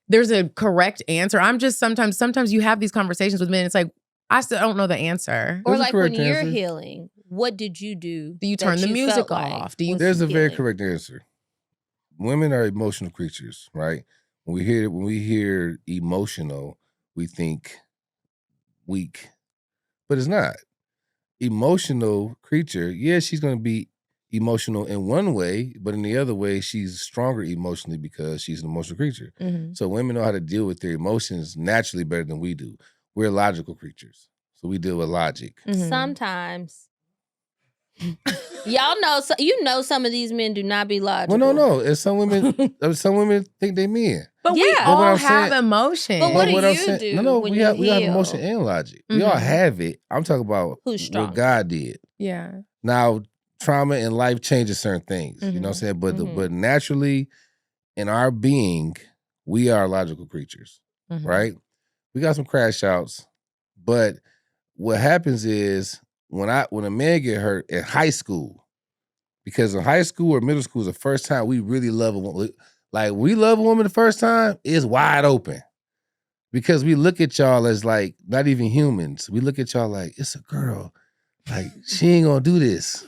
there's a correct answer. I'm just sometimes you have these conversations with men. It's like, I still don't know the answer. Or There's a like when correct you're answer. healing, what did you do? Do you that turn the you music felt like off? Do you? was There's a very healing? correct answer. Women are emotional creatures, right? When we hear emotional, we think weak, but it's not. Emotional creature, yeah, she's going to be emotional in one way, but in the other way, she's stronger emotionally because she's an emotional creature. Mm-hmm. So women know how to deal with their emotions naturally better than we do. We're logical creatures, so we deal with logic. Mm-hmm. Sometimes. Y'all know, some of these men do not be logical. Well, no. And some women think they men. But we Yeah. all But what I'm have saying- emotions. But what do I'm you saying- do No, when we you have heal? emotion and logic. We all Mhm. have it. I'm talking about Who's what stronger? God did. Yeah. Now, trauma in life changes certain things. You know what I'm saying? But but naturally, in our being, we are logical creatures, Mhm. right? We got some crash outs, but what happens is when a man get hurt in high school, because in high school or middle school is the first time we really love a woman. Like, we love a woman the first time, it's wide open. Because we look at y'all as like not even humans. We look at y'all like, it's a girl. Like, she ain't gonna do this.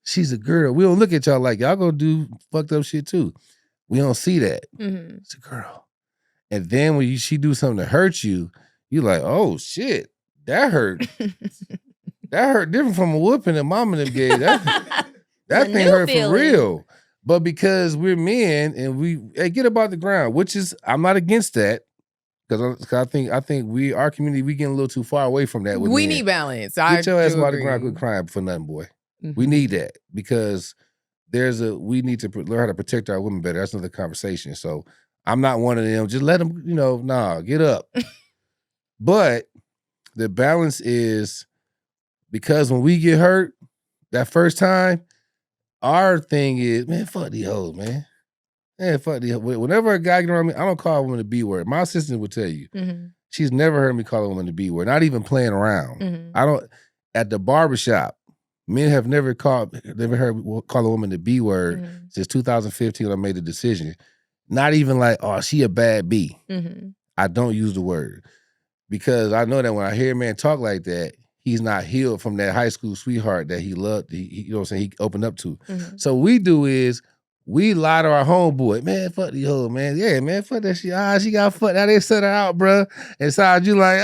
She's a girl. We don't look at y'all like y'all gonna do fucked up shit too. We don't see that. Mhm. It's a girl. And then when she do something to hurt you, you like, oh shit, that hurt. That hurt different from a whooping that mama them gave. That A thing new hurt feeling. for real. But because we're men and get up out the ground, which is, I'm not against that. Because I think our community, we getting a little too far away from that. With We men. need balance. Get your ass do out the ground, agree. quit crying for nothing, boy. Mhm. We need that because we need to learn how to protect our women better. That's another conversation. So I'm not one of them. Just let them, get up. But the balance is, because when we get hurt that first time, our thing is, man, fuck these hoes, man. Man, fuck these hoes. Whenever a guy get around me, I don't call a woman the B word. My assistant would tell you. Mhm. She's never heard me call a woman the B word, not even playing around. Mhm. At the barbershop, men have never heard me call a woman the B word Mhm. since 2015 when I made the decision. Not even like, oh, she a bad B. Mhm. I don't use the word because I know that when I hear a man talk like that, he's not healed from that high school sweetheart that he loved, you know what I'm saying, he opened up to. Mhm. So what we do is we lie to our homeboy, man, fuck the hoe, man. Yeah, man, fuck that shit. She got fucked. Now they set her out, bruh. Inside you like,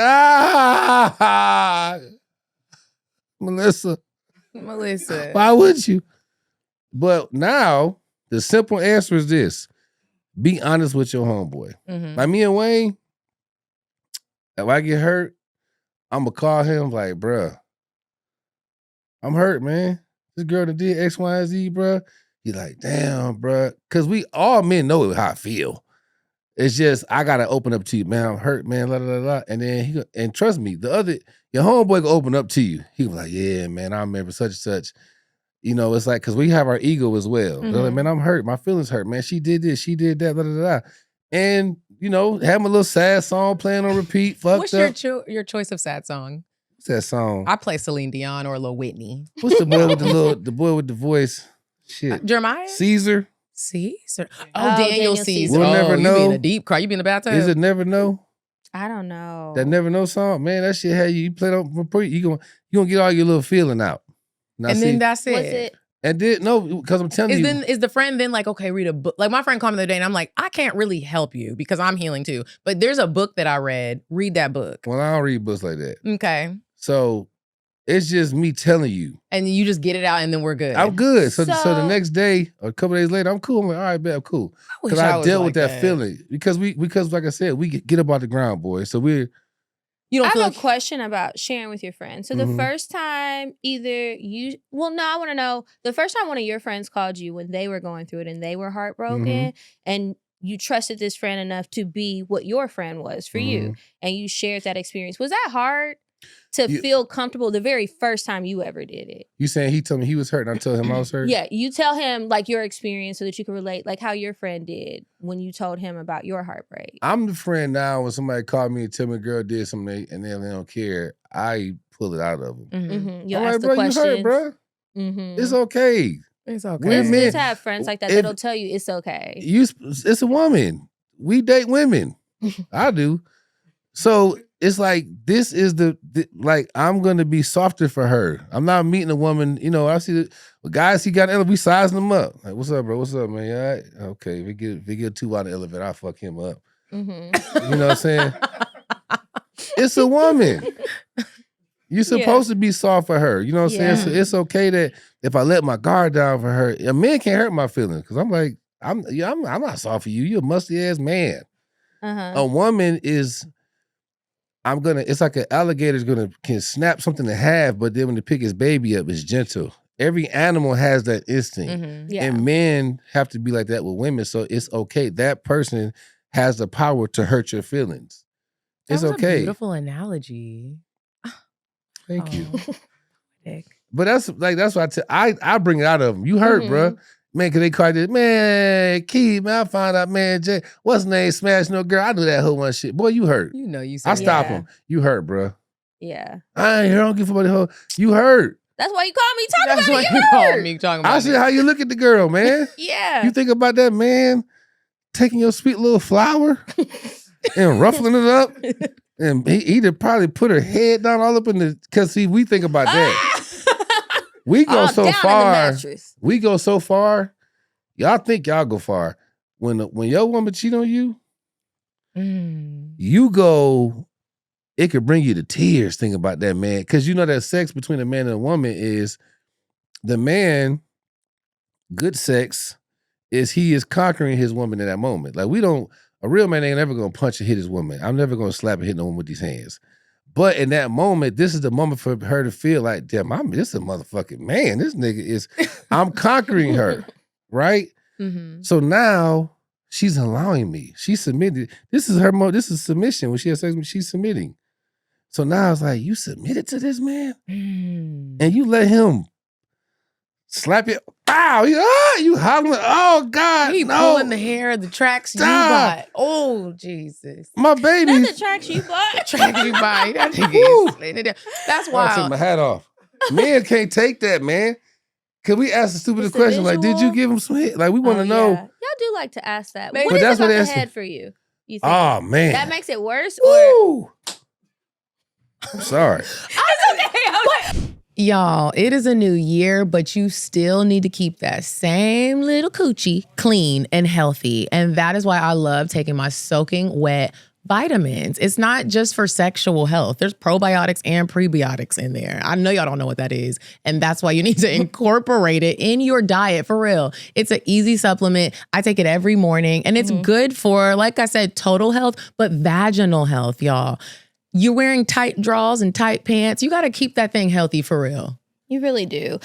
Melissa, why would you? But now, the simple answer is this. Be honest with your homeboy. Mhm. Like me and Wayne, if I get hurt, I'm going to call him like, bruh, I'm hurt, man. This girl that did X, Y, and Z, bruh. He like, damn, bruh. Because we all men know how I feel. It's just, I got to open up to you, man. I'm hurt, man, la, la, la, la. And then and trust me, your homeboy can open up to you. He was like, yeah, man, I remember such and such. You know, it's like, because we have our ego as well. They're like, man, I'm hurt. My feelings hurt, man. She did this, she did that, da, da, da, da. and have my little sad song playing on repeat. Fucked What's up. your choice of sad song? What's that song? I play Celine Dion or Lil Whitney. What's the boy with the boy with the voice? Shit. Jeremiah? Caesar. Caesar. Oh, Daniel Daniel Caesar. We'll never You know. be in a deep cry. You be in the bathtub? Is it Never Know? I don't know. That Never Know song? Man, that shit had you play it on repeat. You gonna get all your little feeling out. Now, and then that's it. Was it? And then no, because I'm telling you. Is the friend then like, okay, read a book? Like my friend called me the other day and I'm like, I can't really help you because I'm healing too. But there's a book that I read. Read that book. Well, I don't read books like that. Okay. So it's just me telling you. And you just get it out and then we're good. I'm good. So the next day or a couple days later, I'm cool. I'm like, all right, bet I'm cool. Because I dealt with that feeling. Because like I said, we get up out the ground, boy. So we're I have a question about sharing with your friends. So the first time I want to know the first time one of your friends called you when they were going through it and they were heartbroken and you trusted this friend enough to be what your friend was for you and you shared that experience. Was that hard to feel comfortable the very first time you ever did it? You saying he told me he was hurt and I told him I was hurt? Yeah, you tell him like your experience so that you can relate, like how your friend did when you told him about your heartbreak. I'm the friend now when somebody called me and tell me a girl did something and they don't care, I pull it out of them. You'll I'm ask like, the bro, questions. you hurt, bro. It's okay. It's okay. We're It's men. good to have friends like that that'll tell you it's okay. It's a woman. We date women. I do. So it's like, this is like, I'm going to be softer for her. I'm not meeting a woman, I see the guys, he got we sizing them up. Like, what's up, bro? What's up, man? You all right? Okay, if we get two out of the elevator, I'll fuck him up. You know what I'm saying? It's a woman. You're supposed to be soft for her. You know what I'm saying? So it's okay that if I let my guard down for her, a man can't hurt my feelings. Because I'm like, I'm not soft for you. You're a musty ass man. A woman is, it's like an alligator's can snap something in half, but then when they pick his baby up, it's gentle. Every animal has that instinct. And men have to be like that with women. So it's okay. That person has the power to hurt your feelings. It's okay. A beautiful analogy. Thank you. But that's why I bring it out of them. You hurt, bruh. Man, cause they called it, man, Key, man, I found out, man, Jay, what's his name, smash no girl. I knew that whole one shit. Boy, you hurt. You said I stop him. You hurt, bruh. Yeah. I ain't here, I don't give a fuck about the whole. You hurt. That's why you call me talking about it. That's why you called me talking about it. I see how you look at the girl, man. Yeah. You think about that man taking your sweet little flower and ruffling it up. And he'd probably put her head down all up in the, cause see, we think about that. We go so far. We go so far. Y'all think y'all go far. When your woman cheat on you, you go, it could bring you to tears thinking about that man. Cause you know that sex between a man and a woman is the man, good sex, is he is conquering his woman in that moment. Like a real man ain't ever gonna punch and hit his woman. I'm never gonna slap and hit no one with these hands. But in that moment, this is the moment for her to feel like, damn, this is a motherfucking man. This nigga is, I'm conquering her, right? So now she's allowing me. She's submitted. This is submission. When she has sex with me, she's submitting. So now it's like, you submitted to this man? And you let him slap you. Wow, you hollering. Oh, God, he no. pulling the hair, the tracks you bought. Oh, Jesus. My baby. Not the tracks you bought. Tracks you buy. That nigga is laying it down. That's I took wild. my hat off. Men can't take that, man. Can we ask the stupidest question? Like, did you give him some hit? Like, we want to know. Yeah. Y'all do like to ask that. But What is that's it what about they the ask head me. for you? You think? Oh, man. That makes it worse? Or Woo! I'm sorry. Y'all, it is a new year, but you still need to keep that same little coochie clean and healthy. And that is why I love taking my soaking wet vitamins. It's not just for sexual health. There's probiotics and prebiotics in there. I know y'all don't know what that is. And that's why you need to incorporate it in your diet for real. It's an easy supplement. I take it every morning and it's good for, like I said, total health, but vaginal health, y'all. You're wearing tight drawers and tight pants. You got to keep that thing healthy for real. You really do.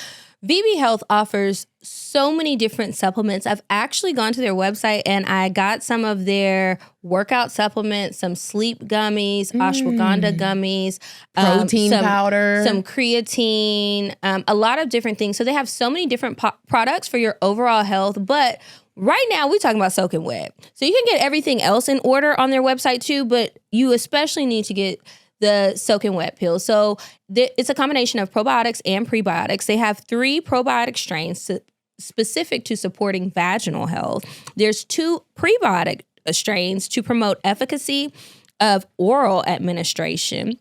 VB Health offers so many different supplements. I've actually gone to their website and I got some of their workout supplements, some sleep gummies, ashwagandha gummies, Protein powder, some creatine, a lot of different things. So they have so many different products for your overall health. But right now we're talking about soaking wet. So you can get everything else in order on their website too, but you especially need to get the soaking wet pill. So it's a combination of probiotics and prebiotics. They have 3 probiotic strains specific to supporting vaginal health. There's 2 prebiotic strains to promote efficacy of oral administration,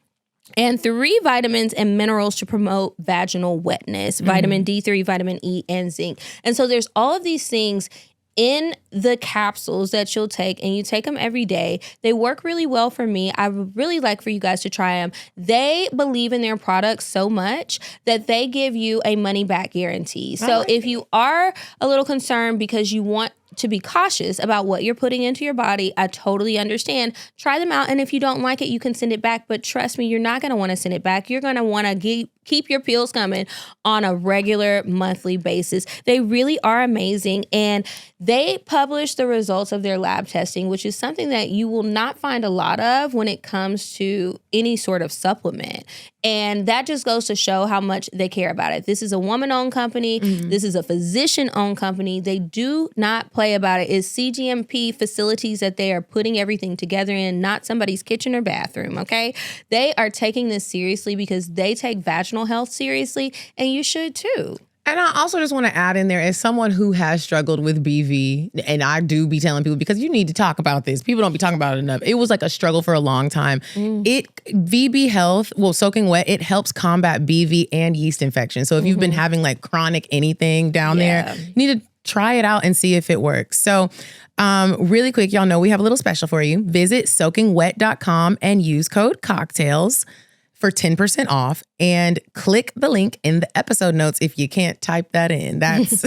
and 3 vitamins and minerals to promote vaginal wetness, vitamin D3, vitamin E, and zinc. And so there's all of these things in the capsules that you'll take, and you take them every day. They work really well for me. I would really like for you guys to try them. They believe in their products so much that they give you a money back guarantee. So if you are a little concerned because you want to be cautious about what you're putting into your body, I totally understand. Try them out, and if you don't like it, you can send it back. But trust me, you're not going to want to send it back. You're going to want to keep your pills coming on a regular monthly basis. They really are amazing, and they publish the results of their lab testing, which is something that you will not find a lot of when it comes to any sort of supplement. And that just goes to show how much they care about it. This is a woman-owned company. This is a physician-owned company. They do not play about it. It's CGMP facilities that they are putting everything together in, not somebody's kitchen or bathroom, okay? They are taking this seriously because they take vaginal health seriously, and you should too. And I also just want to add in there, as someone who has struggled with BV, and I do be telling people, because you need to talk about this. People don't be talking about it enough. It was like a struggle for a long time. VB Health, soaking wet, it helps combat BV and yeast infection. So if you've been having like chronic anything down there, you need to try it out and see if it works. So really quick, y'all know we have a little special for you. Visit soakingwet.com and use code CockTales for 10% off, and click the link in the episode notes if you can't type that in. That's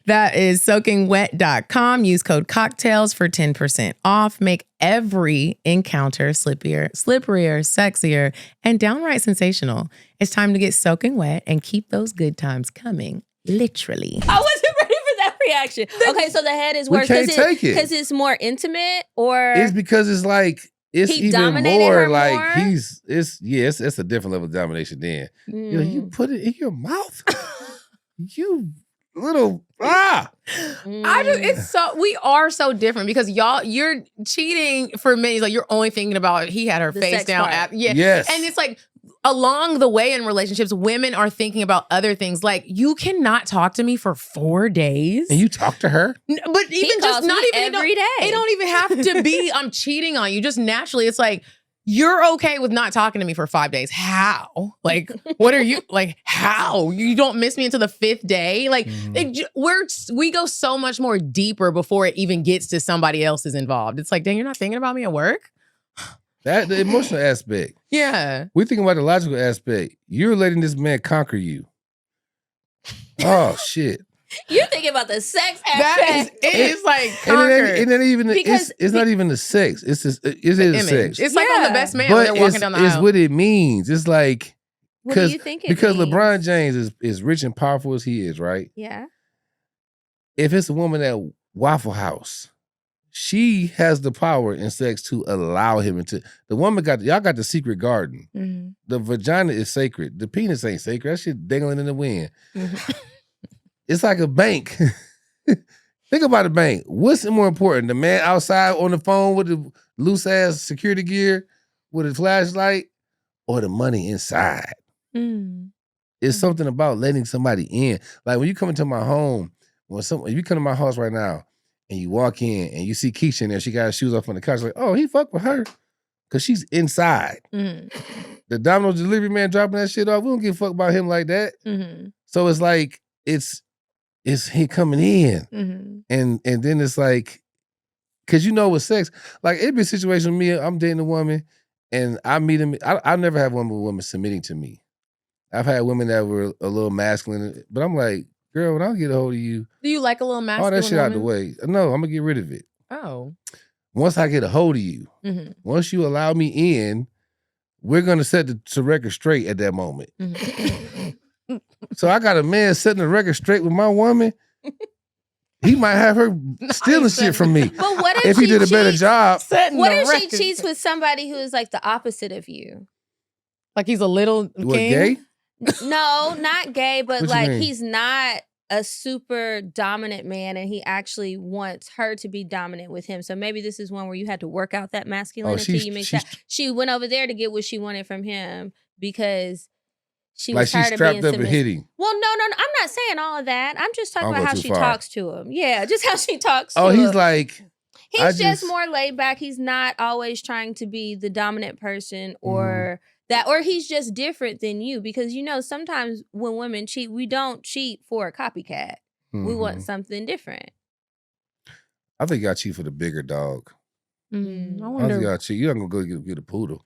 that is soakingwet.com. Use code CockTales for 10% off. Make every encounter slippier, sexier, and downright sensational. It's time to get soaking wet and keep those good times coming. Literally. I wasn't ready for that reaction. Okay, so the head is worse because it's more intimate, or it's because it's like it's he even dominated more her like more? it's a different level of domination then. You know, you put it in your mouth. You little We are so different because you're cheating for me. It's like you're only thinking about he had her The face sex down. part. Yes. And it's like along the way in relationships, women are thinking about other things. Like, you cannot talk to me for 4 days. And you talk to her? But even just not even every day. It don't even have to be I'm cheating on you. Just naturally, it's like, you're okay with not talking to me for 5 days. How? Like, what are you like? How? You don't miss me until the 5th day? Like, we go so much more deeper before it even gets to somebody else is involved. It's like, dang, you're not thinking about me at work? That the emotional aspect. Yeah. We're thinking about the logical aspect. You're letting this man conquer you. Oh shit. You're thinking about the sex aspect. That is like conquered. And then even Because it's not even the sex. It's just it is image. sex. It's like on The Best Man when But they're walking down the it's aisle. what it means. It's like What do you think it because means? LeBron James is rich and powerful as he is, right? Yeah. If it's a woman at Waffle House, she has the power in sex to allow him into. The woman y'all got the secret garden. Mm-hmm. The vagina is sacred. The penis ain't sacred. That shit dangling in the wind. Mm-hmm. It's like a bank. Think about a bank. What's more important? The man outside on the phone with the loose ass security gear with a flashlight, or the money inside? It's something about letting somebody in. Like when you come into my home, if you come to my house right now and you walk in and you see Keisha in there, she got her shoes off on the couch, like, oh, he fucked with her. Cause she's inside. The Domino's delivery man dropping that shit off, we don't give a fuck about him like that. So it's like, it's he coming in. And then it's like, cause you know with sex, like it'd be a situation with me, I'm dating a woman and I meet him. I never have one with women submitting to me. I've had women that were a little masculine, but I'm like, girl, when I get a hold of you, Do you like a little masculine all that shit out the woman? way. No, I'm gonna get rid of it. Oh. Once I get a hold of you, once you allow me in, we're gonna set the record straight at that moment. So I got a man setting the record straight with my woman. He might have her stealing shit from me. But what if he did a better job. What if she cheats with somebody who is like the opposite of you? Like he's a little What, king? gay? No, not gay, but What you like mean? he's not a super dominant man and he actually wants her to be dominant with him. So maybe this is one where you had to work out that masculinity. She went over there to get what she wanted from him because she was tired of being strapped up and hitting. Well, no. I'm not saying all of that. I'm just talking about how she talks to him. Yeah, just how she talks to him. Oh, he's like... He's just more laid back. He's not always trying to be the dominant person or that, or he's just different than you because, sometimes when women cheat, we don't cheat for a copycat. We want something different. I think I cheat for the bigger dog. I think I cheat. You're not going to go get a poodle.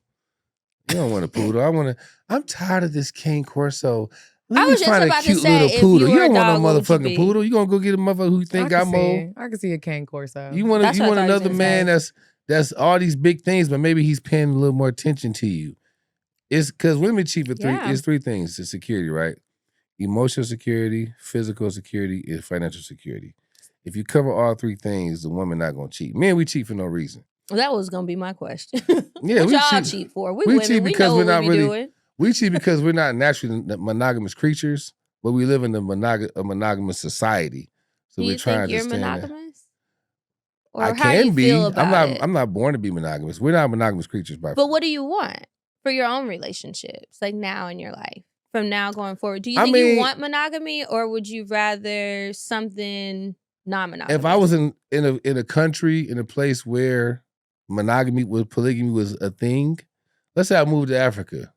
You don't want a poodle. I'm tired of this Cane Corso. I was just about to say, if you don't want no motherfucking poodle. You gonna go get a motherfucker who you think got more. I can see a Cane Corso. You want another man that's all these big things, but maybe he's paying a little more attention to you. It's because women cheat for three. It's three things. It's security, right? Emotional security, physical security, and financial security. If you cover all three things, the woman not gonna cheat. Men, we cheat for no reason. Well, that was gonna be my question. Yeah, what y'all cheat for? We women, cheat because we know we're not really doing. We cheat because we're not naturally monogamous creatures, but we live in a monogamous society. So we're trying to understand. You're monogamous? Or I how can you be. Feel about it? I'm not born to be monogamous. We're not monogamous creatures by But what do you want for your own relationships, like now in your life? From now going forward? Do you think you want monogamy or would you rather something non-monogamous? If I was in a country, in a place where polygamy was a thing, let's say I moved to Africa.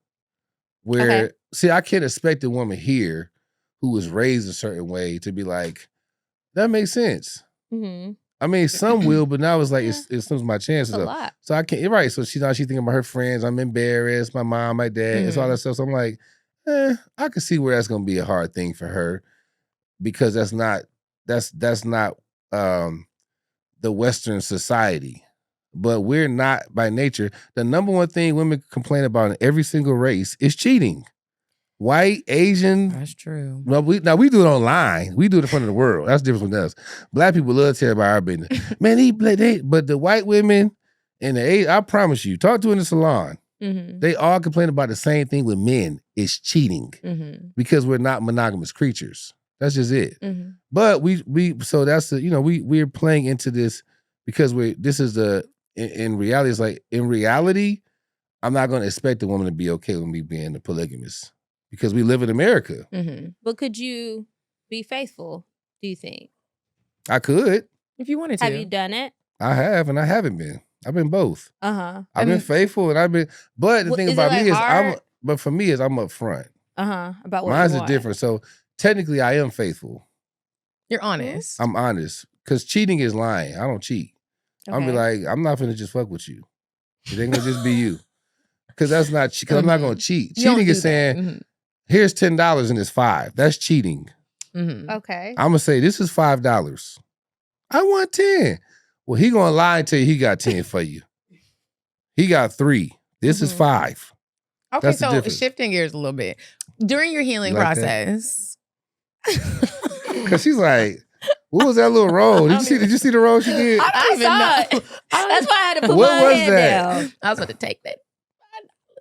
Where, see, I can't expect a woman here who was raised a certain way to be like, that makes sense. I mean, some will, but now it's like, it slims my chances up. Lot. So I can't, you're right. So she's thinking about her friends. I'm embarrassed. My mom, my dad, it's all that stuff. So I'm like, I can see where that's going to be a hard thing for her because that's not the Western society. But we're not by nature. The number one thing women complain about in every single race is cheating. White, Asian. That's true. Now we do it online. We do it in front of the world. That's the difference with us. Black people love to tell about our business. Man, but the white women and I promise you, talk to in the salon. They all complain about the same thing with men. It's cheating because we're not monogamous creatures. That's just it. But so that's we're playing into this because in reality, it's like, in reality, I'm not going to expect a woman to be okay with me being a polygamist because we live in America. But could you be faithful, do you think? I could. If you wanted to. Have you done it? I have, and I haven't been. I've been both. I've been faithful, and I've been, but the thing about me is, but for me is I'm up front. About what Mine's is different. So technically, I am faithful. You're honest. I'm honest because cheating is lying. I don't cheat. I'm be like, I'm not finna just fuck with you. It ain't gonna just be you. Because that's not, because I'm not gonna cheat. Cheating is saying, here's $10 and it's $5. That's cheating. Okay. I'm gonna say, this is $5. I want 10. Well, he gonna lie and tell you he got 10 for you. He got 3. This is 5. Okay, that's so shifting gears a little bit. During your healing process. Because she's like, what was that little roll? Did you see the roll she did? I don't even know. That's why I had to put my hand down. I was about to take that.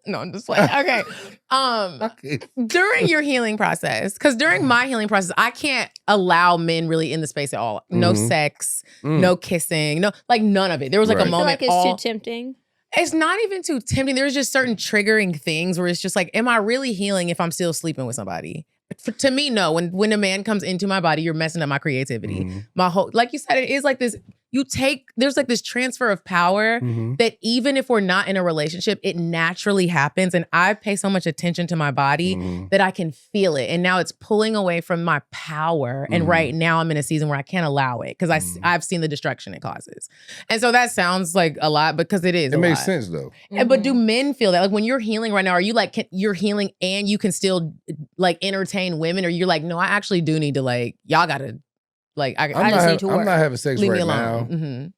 No, I'm just like, okay. During your healing process, because during my healing process, I can't allow men really in the space at all. No sex, no kissing, none of it. There was like a moment. I feel like it's too tempting. It's not even too tempting. There's just certain triggering things where it's just like, am I really healing if I'm still sleeping with somebody? To me, no. When a man comes into my body, you're messing up my creativity. My whole, like you said, it is like this. There's like this transfer of power that even if we're not in a relationship, it naturally happens. And I pay so much attention to my body that I can feel it. And now it's pulling away from my power. And right now I'm in a season where I can't allow it because I've seen the destruction it causes. And so that sounds like a lot because it is. It makes sense though. But do men feel that? Like when you're healing right now, are you like, you're healing and you can still like entertain women? Or you're like, no, I actually do need to y'all gotta, I just need to work. I'm not having sex Leave right me alone.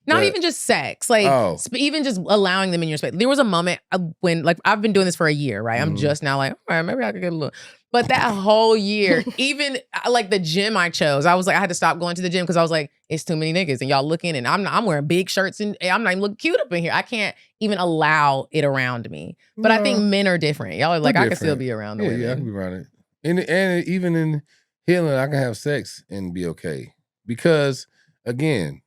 now. Not even just sex, even just allowing them in your space. There was a moment when, I've been doing this for a year, right? I'm just now like, all right, maybe I could get a little. But that whole year, even the gym I chose, I was like, I had to stop going to the gym because I was like, it's too many niggas and y'all looking and I'm wearing big shirts and I'm not even looking cute up in here. I can't even allow it around me. But I think men are different. Y'all are like, I can still be around the women. Yeah, I can be around it. And even in healing, I can have sex and be okay. Because, again,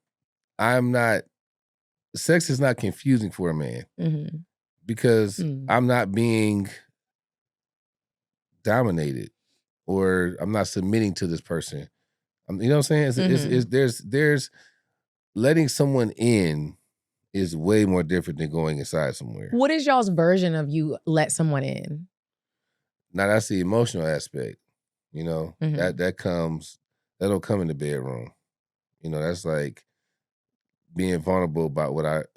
sex is not confusing for a man. Mm-hmm. Because I'm not being dominated or I'm not submitting to this person. You know what I'm saying? There's letting someone in is way more different than going inside somewhere. What is y'all's version of you let someone in? Now that's the emotional aspect. You know, Mhm. that don't come in the bedroom. You know, that's like being vulnerable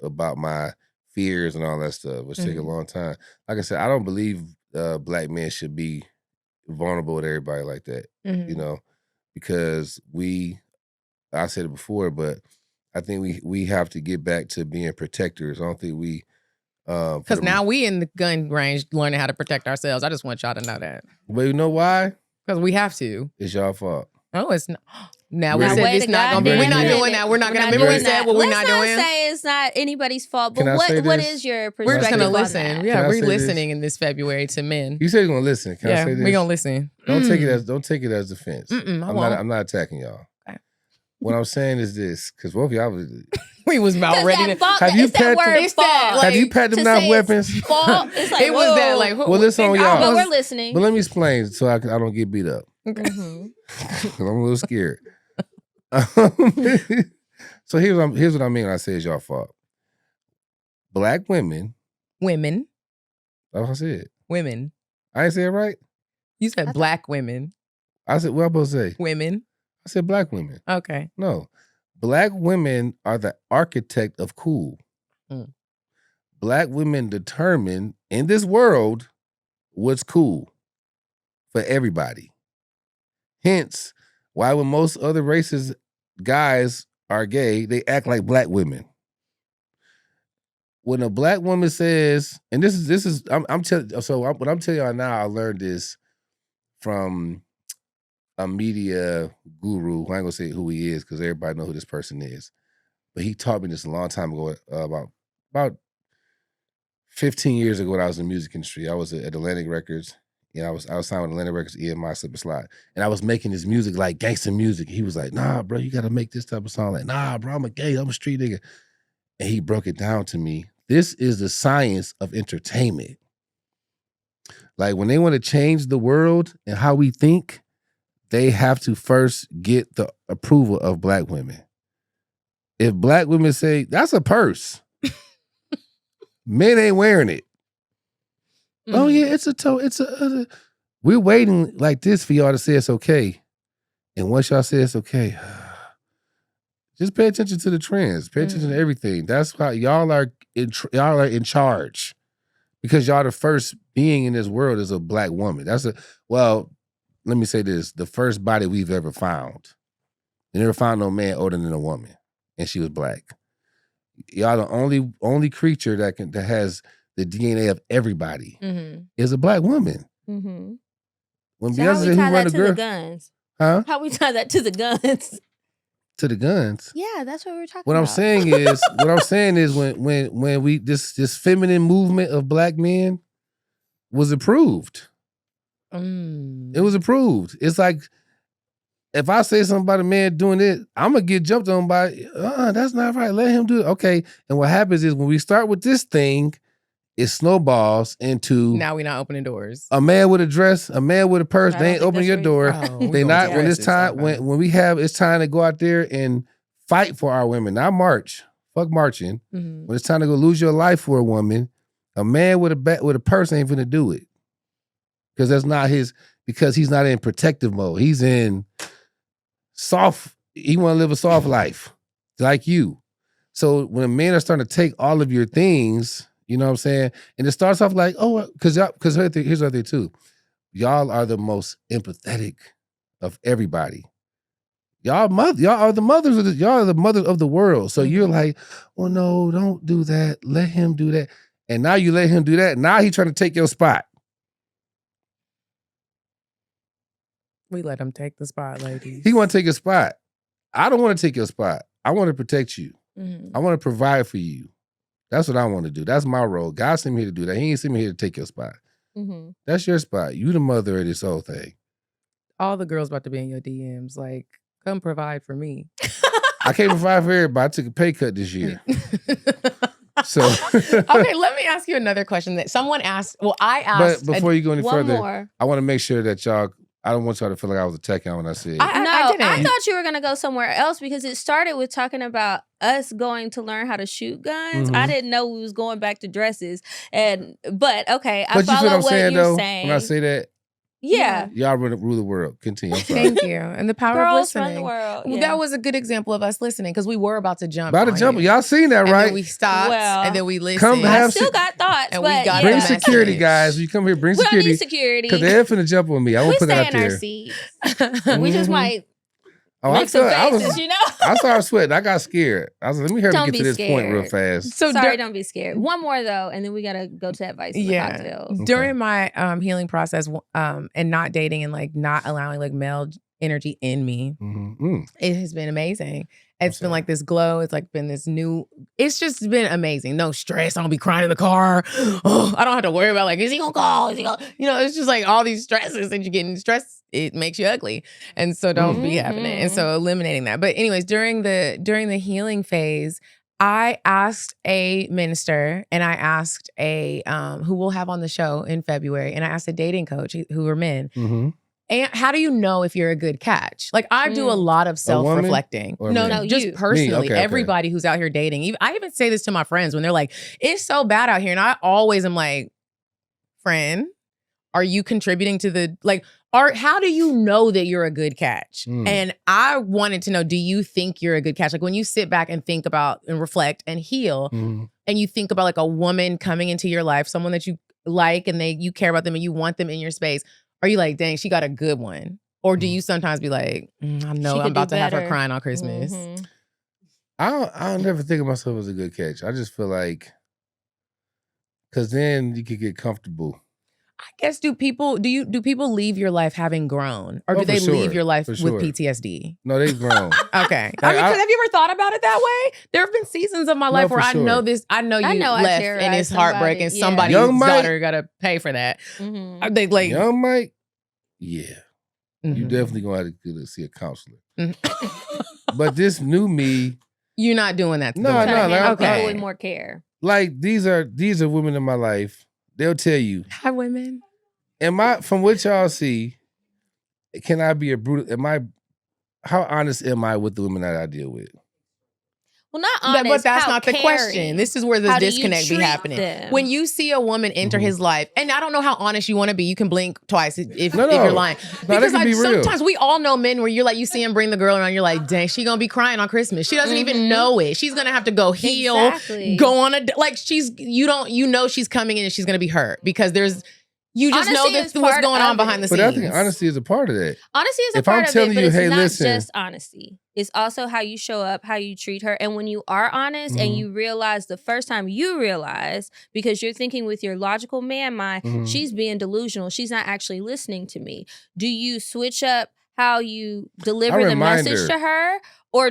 about my fears and all that stuff, which take a long time. Like I said, I don't believe black men should be vulnerable with everybody like that. You know, because I said it before, but I think we have to get back to being protectors. I don't think we Because now we in the gun range learning how to protect ourselves. I just want y'all to know that. But you know why? Because we have to. It's y'all fault. Oh, it's not. Now we Ready? said Wait it's a not gonna be. We're not goddamn doing minute. that. We're not gonna. We're Remember we doing said that. what we're Let's not doing. say it's not anybody's fault. But Can I say what this? is your We're perspective? just gonna on listen. that? Yeah, Can I we're say listening in this February to men. You said you're gonna listen. Can I say this? We're gonna listen. Don't take it as defense. I'm not attacking y'all. Okay. What I'm saying is this, because both of y'all we was about ready to. Have you pat them knife weapons? Fault. It's like, It was that like. Well, listen on y'all. But we're listening. But let me explain so I don't get beat up. Okay. Because I'm a little scared. So here's what I mean when I say it's y'all fault. Black women. Women. That's what I said. Women. I ain't say it right? You said black women. I said, what am I supposed to say? Women. I said black women. Okay. No. Black women are the architect of cool. Black women determine in this world what's cool for everybody. Hence, why when most other races guys are gay, they act like black women. When a black woman says, and this is I'm telling what I'm telling y'all now, I learned this from a media guru. I ain't gonna say who he is because everybody know who this person is. But he taught me this a long time ago, about 15 years ago when I was in the music industry. I was at Atlantic Records. I was signed with Atlantic Records, EMI, Slip and Slide. And I was making this music like gangster music. He was like, nah, bro, you gotta make this type of song. Like, nah, bro, I'm a gay, I'm a street nigga. And he broke it down to me. This is the science of entertainment. Like when they want to change the world and how we think, they have to first get the approval of black women. If black women say, that's a purse, men ain't wearing it. Oh yeah, it's a toe. We're waiting like this for y'all to say it's okay. And once y'all say it's okay, just pay attention to the trends. Pay attention to everything. That's why y'all are in charge. Because y'all the first being in this world is a black woman. Let me say this. The first body we've ever found. We never found no man older than a woman. And she was black. Y'all the only creature that has the DNA of everybody is a black woman. Mm-hmm. When So Beyonce how we said tie who run that the to girl, the guns? huh? How we tie that to the guns? To the guns. Yeah, that's what we were talking What about. I'm saying is when we this feminine movement of black men was approved. It was approved. It's like if I say something about a man doing it, I'm gonna get jumped on by that's not right. Let him do it. Okay. And what happens is when we start with this thing, it snowballs into now we're not opening doors. a man with a dress, a man with a purse. I They don't ain't think opening your that's door. They not when it's time when we have it's time to go out there and fight for our women, not march. Fuck marching. When it's time to go lose your life for a woman, a man with a purse ain't finna do it. Because that's not because he's not in protective mode. He's in soft, he wanna live a soft life. Like you. So when men are starting to take all of your things, you know what I'm saying? And it starts off like, because here's the other thing too. Y'all are the most empathetic of everybody. Y'all are the mothers of y'all are the mothers of the world. So you're like, well, no, don't do that. Let him do that. And now you let him do that. Now he's trying to take your spot. We let him take the spot, ladies. He want to take your spot. I don't want to take your spot. I want to protect you. I want to provide for you. That's what I want to do. That's my role. God sent me here to do that. He ain't sent me here to take your spot. That's your spot. You the mother of this whole thing. all the girls about to be in your DMs. Like, come provide for me. I can't provide for everybody. I took a pay cut this year. So okay, let me ask you another question that someone asked. Well, I asked. But before you go any one further, more. I want to make sure that y'all, I don't want y'all to feel like I was attacking when I said. I thought you were gonna go somewhere else because it started with talking about us going to learn how to shoot guns. I didn't know we was going back to dresses. But okay, I follow what you're saying. When I say that, yeah. Y'all rule the world. Continue. I'm sorry. Thank you. And the power of Girls listening. run the world. Well, that was a good example of us listening because we were about to jump. About to jump. Y'all seen that, and right? then we stopped and then we listened. I still got thoughts, and but we got bring security, guys. You come here, bring security. We don't need security. Because they're finna jump on me. I won't put that out there. We stay in our seats. We just might make some faces, you know? I started sweating. I got scared. I was like, let me hurry Don't get be to this point real scared. fast. So sorry, don't be scared. One more though, and then we gotta go to advice. Cocktails. During my healing process, and not dating and like not allowing like male energy in me, it has been amazing. It's been like this glow. It's like been this new. It's just been amazing. No stress. I don't be crying in the car. Oh, I don't have to worry about like, is he gonna call? Is he gonna? You know, it's just like all these stresses and you're getting stressed. It makes you ugly, and so don't be having it. And so eliminating that. But anyways, during the healing phase, I asked a minister and I asked a who we'll have on the show in February, and I asked a dating coach who are men. And how do you know if you're a good catch? Like I do a lot of self-reflecting. No, just personally. Everybody who's out here dating. I even say this to my friends when they're like, it's so bad out here. And I always am like, friend, are you contributing to the, like, how do you know that you're a good catch? And I wanted to know, do you think you're a good catch? Like when you sit back and think about and reflect and heal and you think about like a woman coming into your life, someone that you like and you care about them and you want them in your space. Are you like, dang, she got a good one? Or do you sometimes be like, I know I'm about to have her crying on Christmas? I'll never think of myself as a good catch. I just feel like, because then you could get comfortable. I guess do people leave your life having grown? Or do they leave your life with PTSD? No, they've grown. Okay. I mean, have you ever thought about it that way? There have been seasons of my life where I know this, I know you left and it's heartbreaking. Somebody's daughter gotta pay for that. Are they like Young Mike? Yeah. You definitely gonna have to see a counselor. But this new me. You're not doing that. No. Like, okay. With more care. Like these are women in my life. They'll tell you. Hi, women. From what y'all see, can I be a brutal? How honest am I with the women that I deal with? Well, not honest, but that's not the question. This is where the disconnect be happening. Them? When you see a woman enter his life, and I don't know how honest you want to be. You can blink twice if you're lying. Because be sometimes we all know men where you're like, you see him bring the girl around, you're like, dang, she gonna be crying on Christmas. She doesn't even know it. She's gonna have to go heal, go on like she's coming in and she's gonna be hurt because you just know what's going on behind the scenes. But I think honesty is a part of that. Honesty is a part of it, but it's not just honesty. It's also how you show up, how you treat her. And when you are honest and you realize the first time you realize, because you're thinking with your logical man mind, she's being delusional. She's not actually listening to me. Do you switch up how you deliver the message to her? Or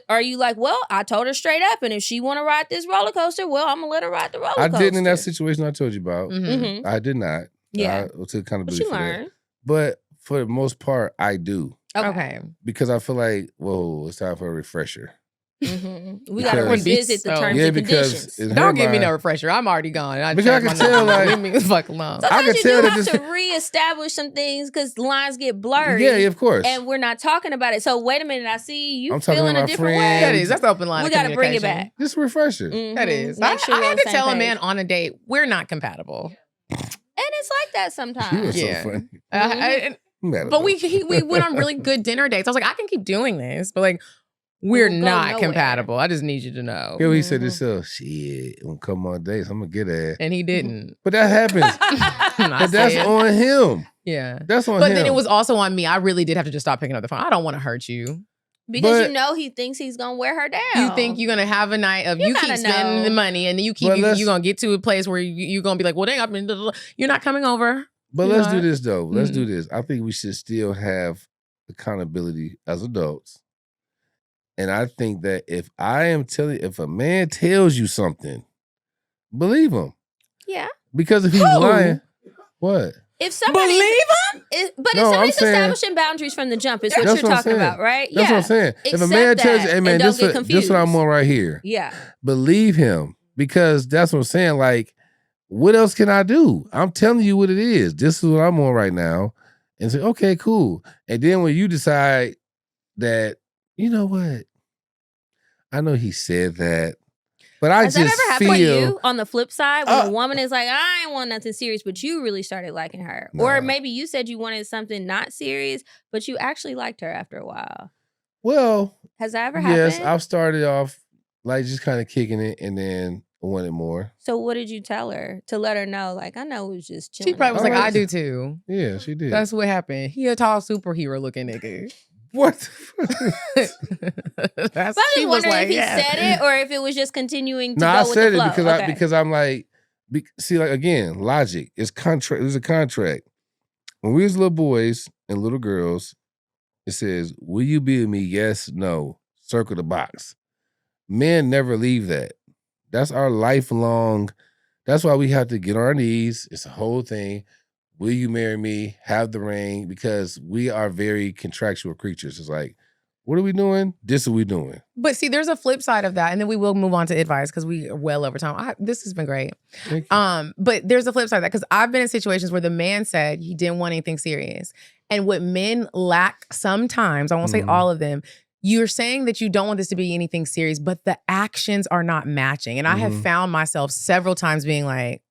are you like, well, I told her straight up, and if she want to ride this roller coaster, well, I'm going to let her ride the roller coaster. I didn't in that situation I told you about. I did not. Yeah. I took accountability But you learn. But for the most part, I do. Okay. Because I feel like, whoa, it's time for a refresher. We got to revisit the terms and conditions. Don't give me no refresher. I'm already gone. Because I can tell, like, leave me the fuck alone. Sometimes you do have to reestablish some things because lines get blurry. Yeah, of course. And we're not talking about it. So wait a minute, I see you I'm feeling a different way. That's open line. We got to bring it back. Just a refresher. That is. I had to tell a man on a date, we're not compatible. And it's like that sometimes. You were so funny. But we went on really good dinner dates. I was like, I can keep doing this, but like, we're not compatible. I just need you to know. Yeah, he said this, shit, I'm gonna come on dates, I'm gonna get at. And he didn't. But that happens. But that's on him. Yeah. That's on him. But then it was also on me. I really did have to just stop picking up the phone. I don't want to hurt you. Because you know he thinks he's gonna wear her down. You think you're gonna have a night of you keep spending the money and then you're gonna get to a place where you're gonna be like, well, dang, you're not coming over. But let's do this though. Let's do this. I think we should still have accountability as adults. And I think that if a man tells you something, believe him. Yeah. Because if he's lying, what? If somebody Believe him? but No, if somebody's I'm saying- establishing boundaries from the jump, is what That's you're what I'm talking saying. about, right? That's what I'm saying. If a Accept man tells you, that hey man, and don't this get what confused. I'm on right here. Yeah. Believe him. Because that's what I'm saying. Like, what else can I do? I'm telling you what it is. This is what I'm on right now. And say, okay, cool. And then when you decide that, you know what? I know he said that, but I Has just that ever happened feel to you on the flip side when a woman is like, I ain't want nothing serious, but you really started liking her? Or Nah. maybe you said you wanted something not serious, but you actually liked her after a while. well, Has that ever yes, happened? I've started off like just kind of kicking it and then wanted more. So what did you tell her to let her know? Like, I know it was just She chilling. probably was like, Alright. I do too. Yeah, she did. That's what happened. He a tall superhero looking nigga. what? That's, But I she was was wondering like, if he yeah. said it or if it was just continuing to No, go I with said the it flow. because Okay. because I'm like, see, like again, logic. It's contract. There's a contract. When we was little boys and little girls, it says, "Will you be with me? Yes, no." Circle the box. Men never leave that. That's our lifelong. That's why we have to get on our knees. It's a whole thing. Will you marry me? Have the ring, because we are very contractual creatures. It's like, what are we doing? This is what we doing. But see, there's a flip side of that, and then we will move on to advice because we are well over time. This has been great. Thank you. But there's a flip side of that because I've been in situations where the man said he didn't want anything serious, and what men lack sometimes, I won't say Mhm. all of them. You're saying that you don't want this to be anything serious, but the actions are not matching. And I have Mhm. found myself several times being like,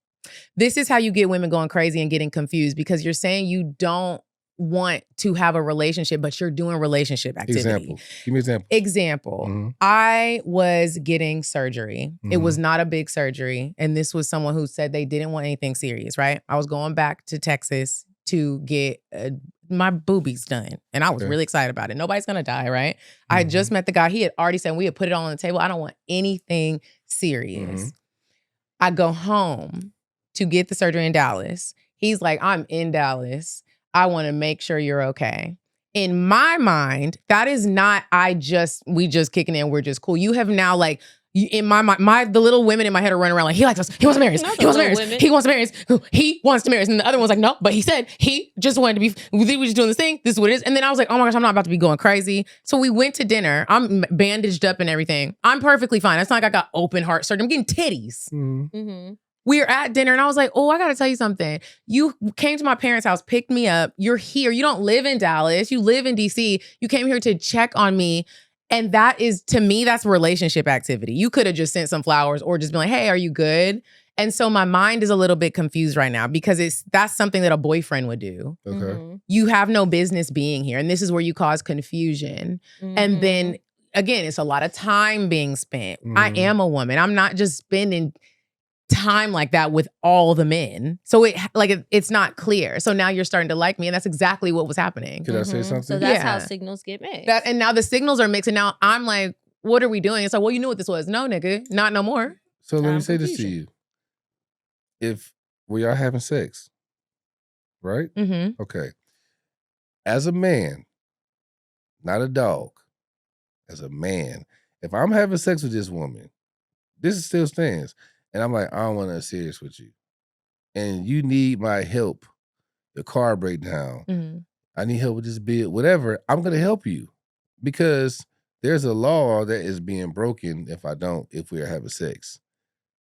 this is how you get women going crazy and getting confused because you're saying you don't want to have a relationship, but you're doing relationship activity. Example. Give me an example. Example, Mhm. I was getting surgery. It was Mhm. not a big surgery. And this was someone who said they didn't want anything serious, right? I was going back to Texas to get my boobies done. And I was Okay. really excited about it. Nobody's going to die, right? I had just met the guy. He had already said, we had put it all on the table. I don't want anything serious. I go home to get the surgery in Dallas. He's like, I'm in Dallas. I want to make sure you're okay. In my mind, that is not, we just kicking in, we're just cool. You have now like, in my mind, the little women in my head are running around like, he likes us, he wants to marry us, Not he wants to the marry us, little women. he wants to marry us, he wants to marry us. And the other one's like, no, but he said he just wanted to be, we were just doing this thing, this is what it is. And then I was like, oh my gosh, I'm not about to be going crazy. So we went to dinner, I'm bandaged up and everything. I'm perfectly fine. It's not like I got open heart surgery, I'm getting titties. Mhm. Mm-hmm. We were at dinner and I was like, oh, I got to tell you something. You came to my parents' house, picked me up. You're here. You don't live in Dallas. You live in DC. You came here to check on me. And that is, to me, that's relationship activity. You could have just sent some flowers or just been like, hey, are you good? And so my mind is a little bit confused right now because that's something that a boyfriend would do. Okay. Mm-hmm. You have no business being here. And this is where you cause confusion. And then, again, it's a lot of time being spent. I Mhm. am a woman. I'm not just spending time like that with all the men. So it's not clear. So now you're starting to like me, and that's exactly what was happening. Could I say something? So that's how Yeah. signals get mixed. And now the signals are mixed, and now I'm like, what are we doing? It's like, well, you knew what this was. No, nigga, not no more. So let me Time say this to confusion. you. If we are having sex, right? Mm-hmm. Okay. As a man, not a dog, as a man, if I'm having sex with this woman, this still stands. And I'm like, I don't want to serious with you. And you need my help. Your car break down. Mm-hmm. I need help with this bill, whatever. I'm going to help you because there's a law that is being broken if we are having sex.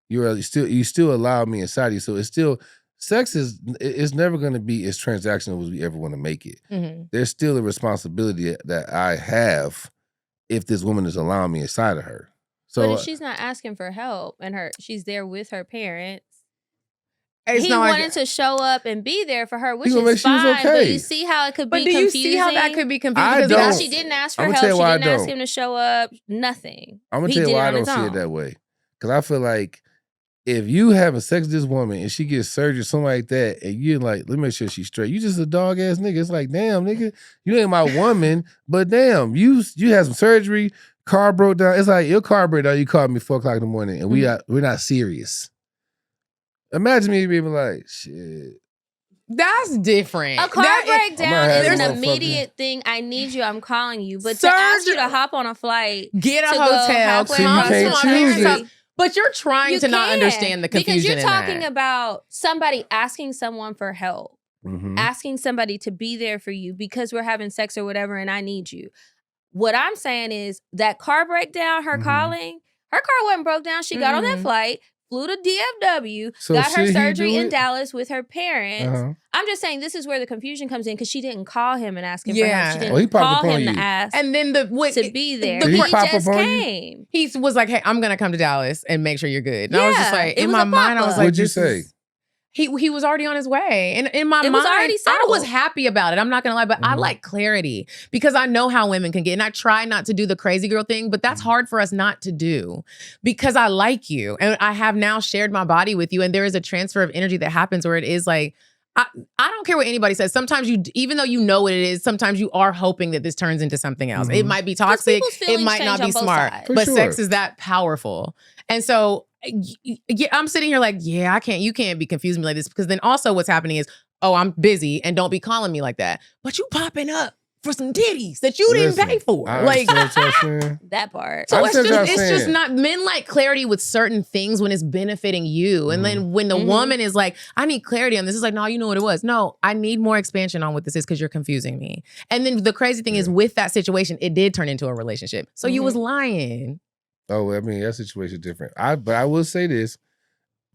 You still allow me inside you. So it's still, sex it's never going to be as transactional as we ever want to make it. Mm-hmm. There's still a responsibility that I have if this woman is allowing me inside of her. So but if she's not asking for help and she's there with her parents, It's he not like- wanted to show up and be there for her, which gonna make is sure she was fine. But okay. you see how it could But be do you confusing. see how that could be confusing? I Because don't. Because she didn't ask for I'ma help. tell you She why I didn't ask don't. him to show up. Nothing. I'm gonna He tell you did it why I on don't his see it own. that way. Because I feel like if you having sex with this woman and she gets surgery, something like that, and you're like, let me make sure she's straight. You just a dog ass nigga. It's like, damn, nigga, you ain't my woman, but damn, you had some surgery, car broke down. It's like your car broke down. You called me 4:00 in the morning, and we're not serious. Imagine me being like, shit. That's different. A car breakdown I'm not is an having immediate thing. I need you. I'm calling you. But to ask you to hop on a flight, Get a to go hotel, halfway So you across can't the choose country, it. But you're trying you to not can, understand the confusion because you're in talking that. about somebody asking someone for help. asking somebody to be there for you because we're having sex or whatever and I need you. What I'm saying is that car breakdown, her calling, her car wasn't broke down. She got on that flight, flew to DFW, got her surgery in Dallas with her parents. I'm just saying this is where the confusion comes in because she didn't call him and ask him for help. She didn't call him to ask and then to be there. He just came. He was like, hey, I'm going to come to Dallas and make sure you're good. And I was just like, in my mind, I was like, what'd you say? He was already on his way. And in my mind, I was happy about it. I'm not going to lie, but I like clarity because I know how women can get. And I try not to do the crazy girl thing, but that's hard for us not to do because I like you. And I have now shared my body with you. And there is a transfer of energy that happens where it is like, I don't care what anybody says. Sometimes even though you know what it is, sometimes you are hoping that this turns into something else. It might be toxic. It might not be smart. But sex is that powerful. And so yeah, I'm sitting here like, yeah, you can't be confusing me like this because then also what's happening is, oh, I'm busy and don't be calling me like that. But you popping up for some titties that you didn't pay for. Like that part. So it's just not, men like clarity with certain things when it's benefiting you. And then when the woman is like, I need clarity on this, it's like, no, you know what it was. No, I need more expansion on what this is because you're confusing me. And then the crazy thing is with that situation, it did turn into a relationship. So you was lying. Oh, I mean, that situation is different. But I will say this,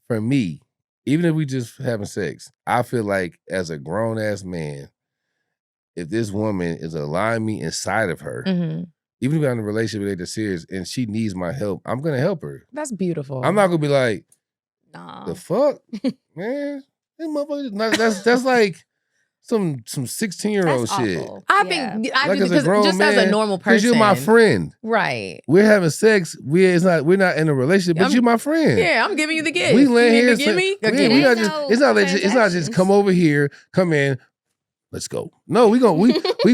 for me, even if we just having sex, I feel like as a grown-ass man, if this woman is allowing me inside of her, even if I'm in a relationship with her that's serious and she needs my help, I'm going to help her. That's beautiful. I'm not going to be like, no. The fuck? Man, this motherfucker, that's like some 16-year-old shit. I think because just as a normal person. Because you're my friend. Right. We're having sex. We're not in a relationship, but you're my friend. Yeah, I'm giving you the gift. We lay here. It's not just come over here, come in, let's go. No, we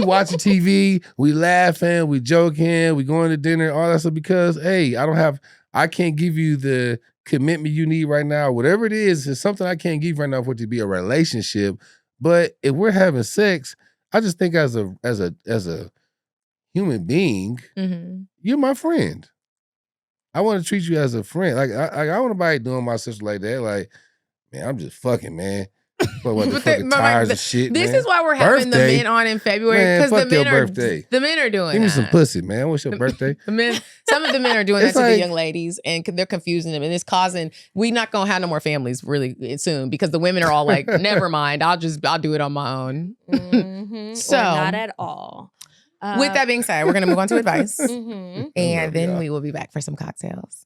watching TV, we laughing, we joking, we going to dinner, all that stuff because, hey, I can't give you the commitment you need right now. Whatever it is, it's something I can't give right now for it to be a relationship. But if we're having sex, I just think as a human being, you're my friend. I want to treat you as a friend. Like I don't want nobody doing my sister like that. Like, man, I'm just fucking, man. What the fucking tires and shit. This man. is why we're having the men on in February because the men are doing. Give me some pussy, man. What's your birthday? Some of the men are doing that to the young ladies, and they're confusing them, and it's causing. We're not gonna have no more families really soon because the women are all like, "Never mind, I'll do it on my own." So not at all. With that being said, we're gonna move on to advice, and then we will be back for some cocktails.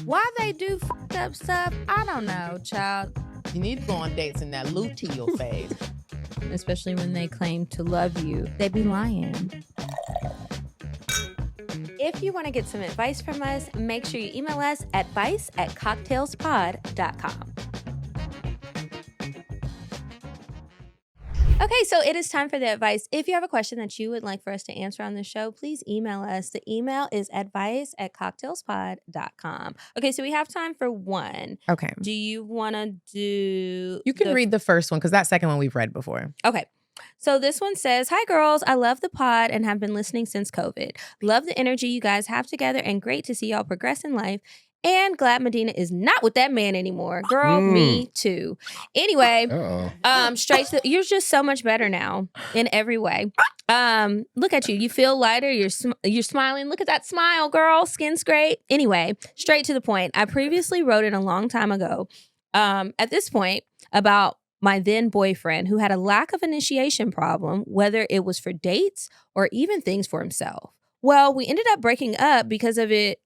Why they do fucked up stuff, I don't know, child. You need to go on dates in that Lou to your face. Especially when they claim to love you. They be lying. If you want to get some advice from us, make sure you email us at advice@cocktailspod.com. Okay, so it is time for the advice. If you have a question that you would like for us to answer on the show, please email us. The email is advice@cocktailspod.com. Okay, so we have time for one. Okay. Do you want to do... You can read the first one because that second one we've read before. Okay. So this one says, hi girls, I love the pod and have been listening since COVID. Love the energy you guys have together and great to see y'all progress in life. And glad Medina is not with that man anymore. Girl, me too. Anyway, you're just so much better now in every way. Look at you. You feel lighter. You're smiling. Look at that smile, girl. Skin's great. Anyway, straight to the point. I previously wrote it a long time ago. At this point, about my then boyfriend who had a lack of initiation problem, whether it was for dates or even things for himself. Well, we ended up breaking up because of it.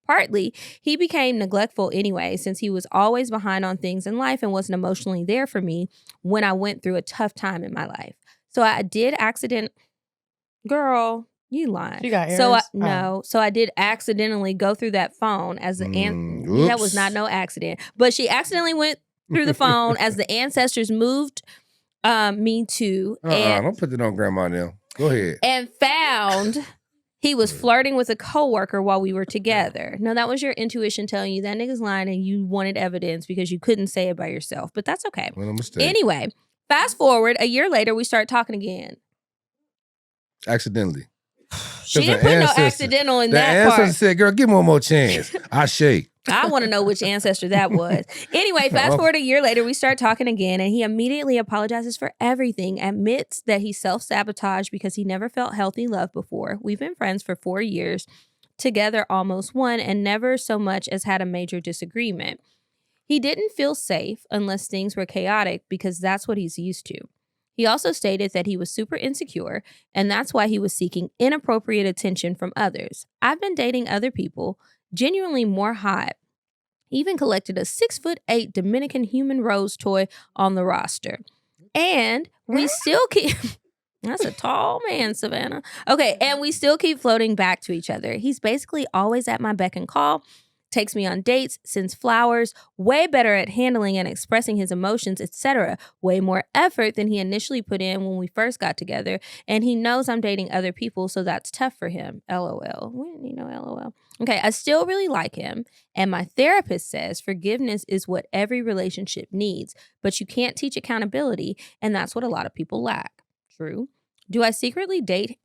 Partly, he became neglectful anyway, since he was always behind on things in life and wasn't emotionally there for me when I went through a tough time in my life. So I did Girl, you lying. You got errors? So I did accidentally go through that phone as the that was not no accident. But she accidentally went through the phone as the ancestors moved me to. Don't put that on grandma now. Go ahead. And found... he was flirting with a coworker while we were together. No, that was your intuition telling you that nigga's lying and you wanted evidence because you couldn't say it by yourself. But that's okay. Well, a mistake. Anyway, fast forward, a year later, we start talking again. Accidentally. She didn't put no accidental in that part. The ancestor said, girl, give me one more chance. I shake. I want to know which ancestor that was. Anyway, fast forward a year later, we start talking again, and he immediately apologizes for everything, admits that he self-sabotaged because he never felt healthy love before. We've been friends for 4 years, together almost one, and never so much as had a major disagreement. He didn't feel safe unless things were chaotic because that's what he's used to. He also stated that he was super insecure, and that's why he was seeking inappropriate attention from others. I've been dating other people, genuinely more hot. He even collected a 6'8" Dominican human rose toy on the roster. And we still keep... That's a tall man, Savannah. Okay, and we still keep floating back to each other. He's basically always at my beck and call, takes me on dates, sends flowers, way better at handling and expressing his emotions, etc. Way more effort than he initially put in when we first got together. And he knows I'm dating other people, so that's tough for him. LOL. We didn't need no LOL. Okay, I still really like him. And my therapist says forgiveness is what every relationship needs, but you can't teach accountability, and that's what a lot of people lack. True. Do I secretly date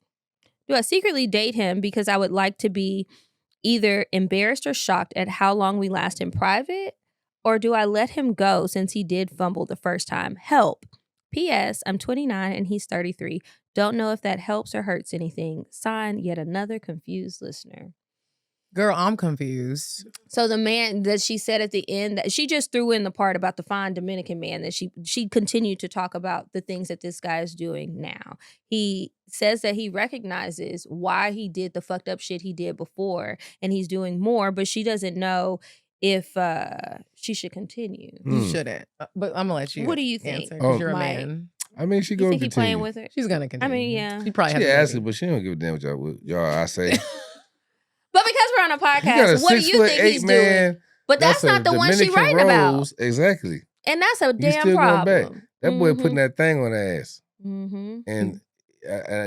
him because I would like to be either embarrassed or shocked at how long we last in private? Or do I let him go since he did fumble the first time? Help. P.S. I'm 29 and he's 33. Don't know if that helps or hurts anything. Signed, yet another confused listener. Girl, I'm confused. So the man that she said at the end, that she just threw in the part about the fine Dominican man, that she continued to talk about the things that this guy is doing now. He says that he recognizes why he did the fucked up shit he did before, and he's doing more, but she doesn't know if she should continue. You shouldn't. But I'm gonna let you. What do you think? Because you're a Mike? man. I mean, she You gonna think he continue. playing with her? She's gonna continue. I mean, yeah. She probably She has asked it, but she don't give a damn what y'all I say. But because we're on a You got a podcast, what do you think 6'8" he's man. doing? But that's a not the one she Dominican writing about. rose. Exactly. And that's a You damn still problem. going back. That boy putting that thing on her ass. Mm-hmm. And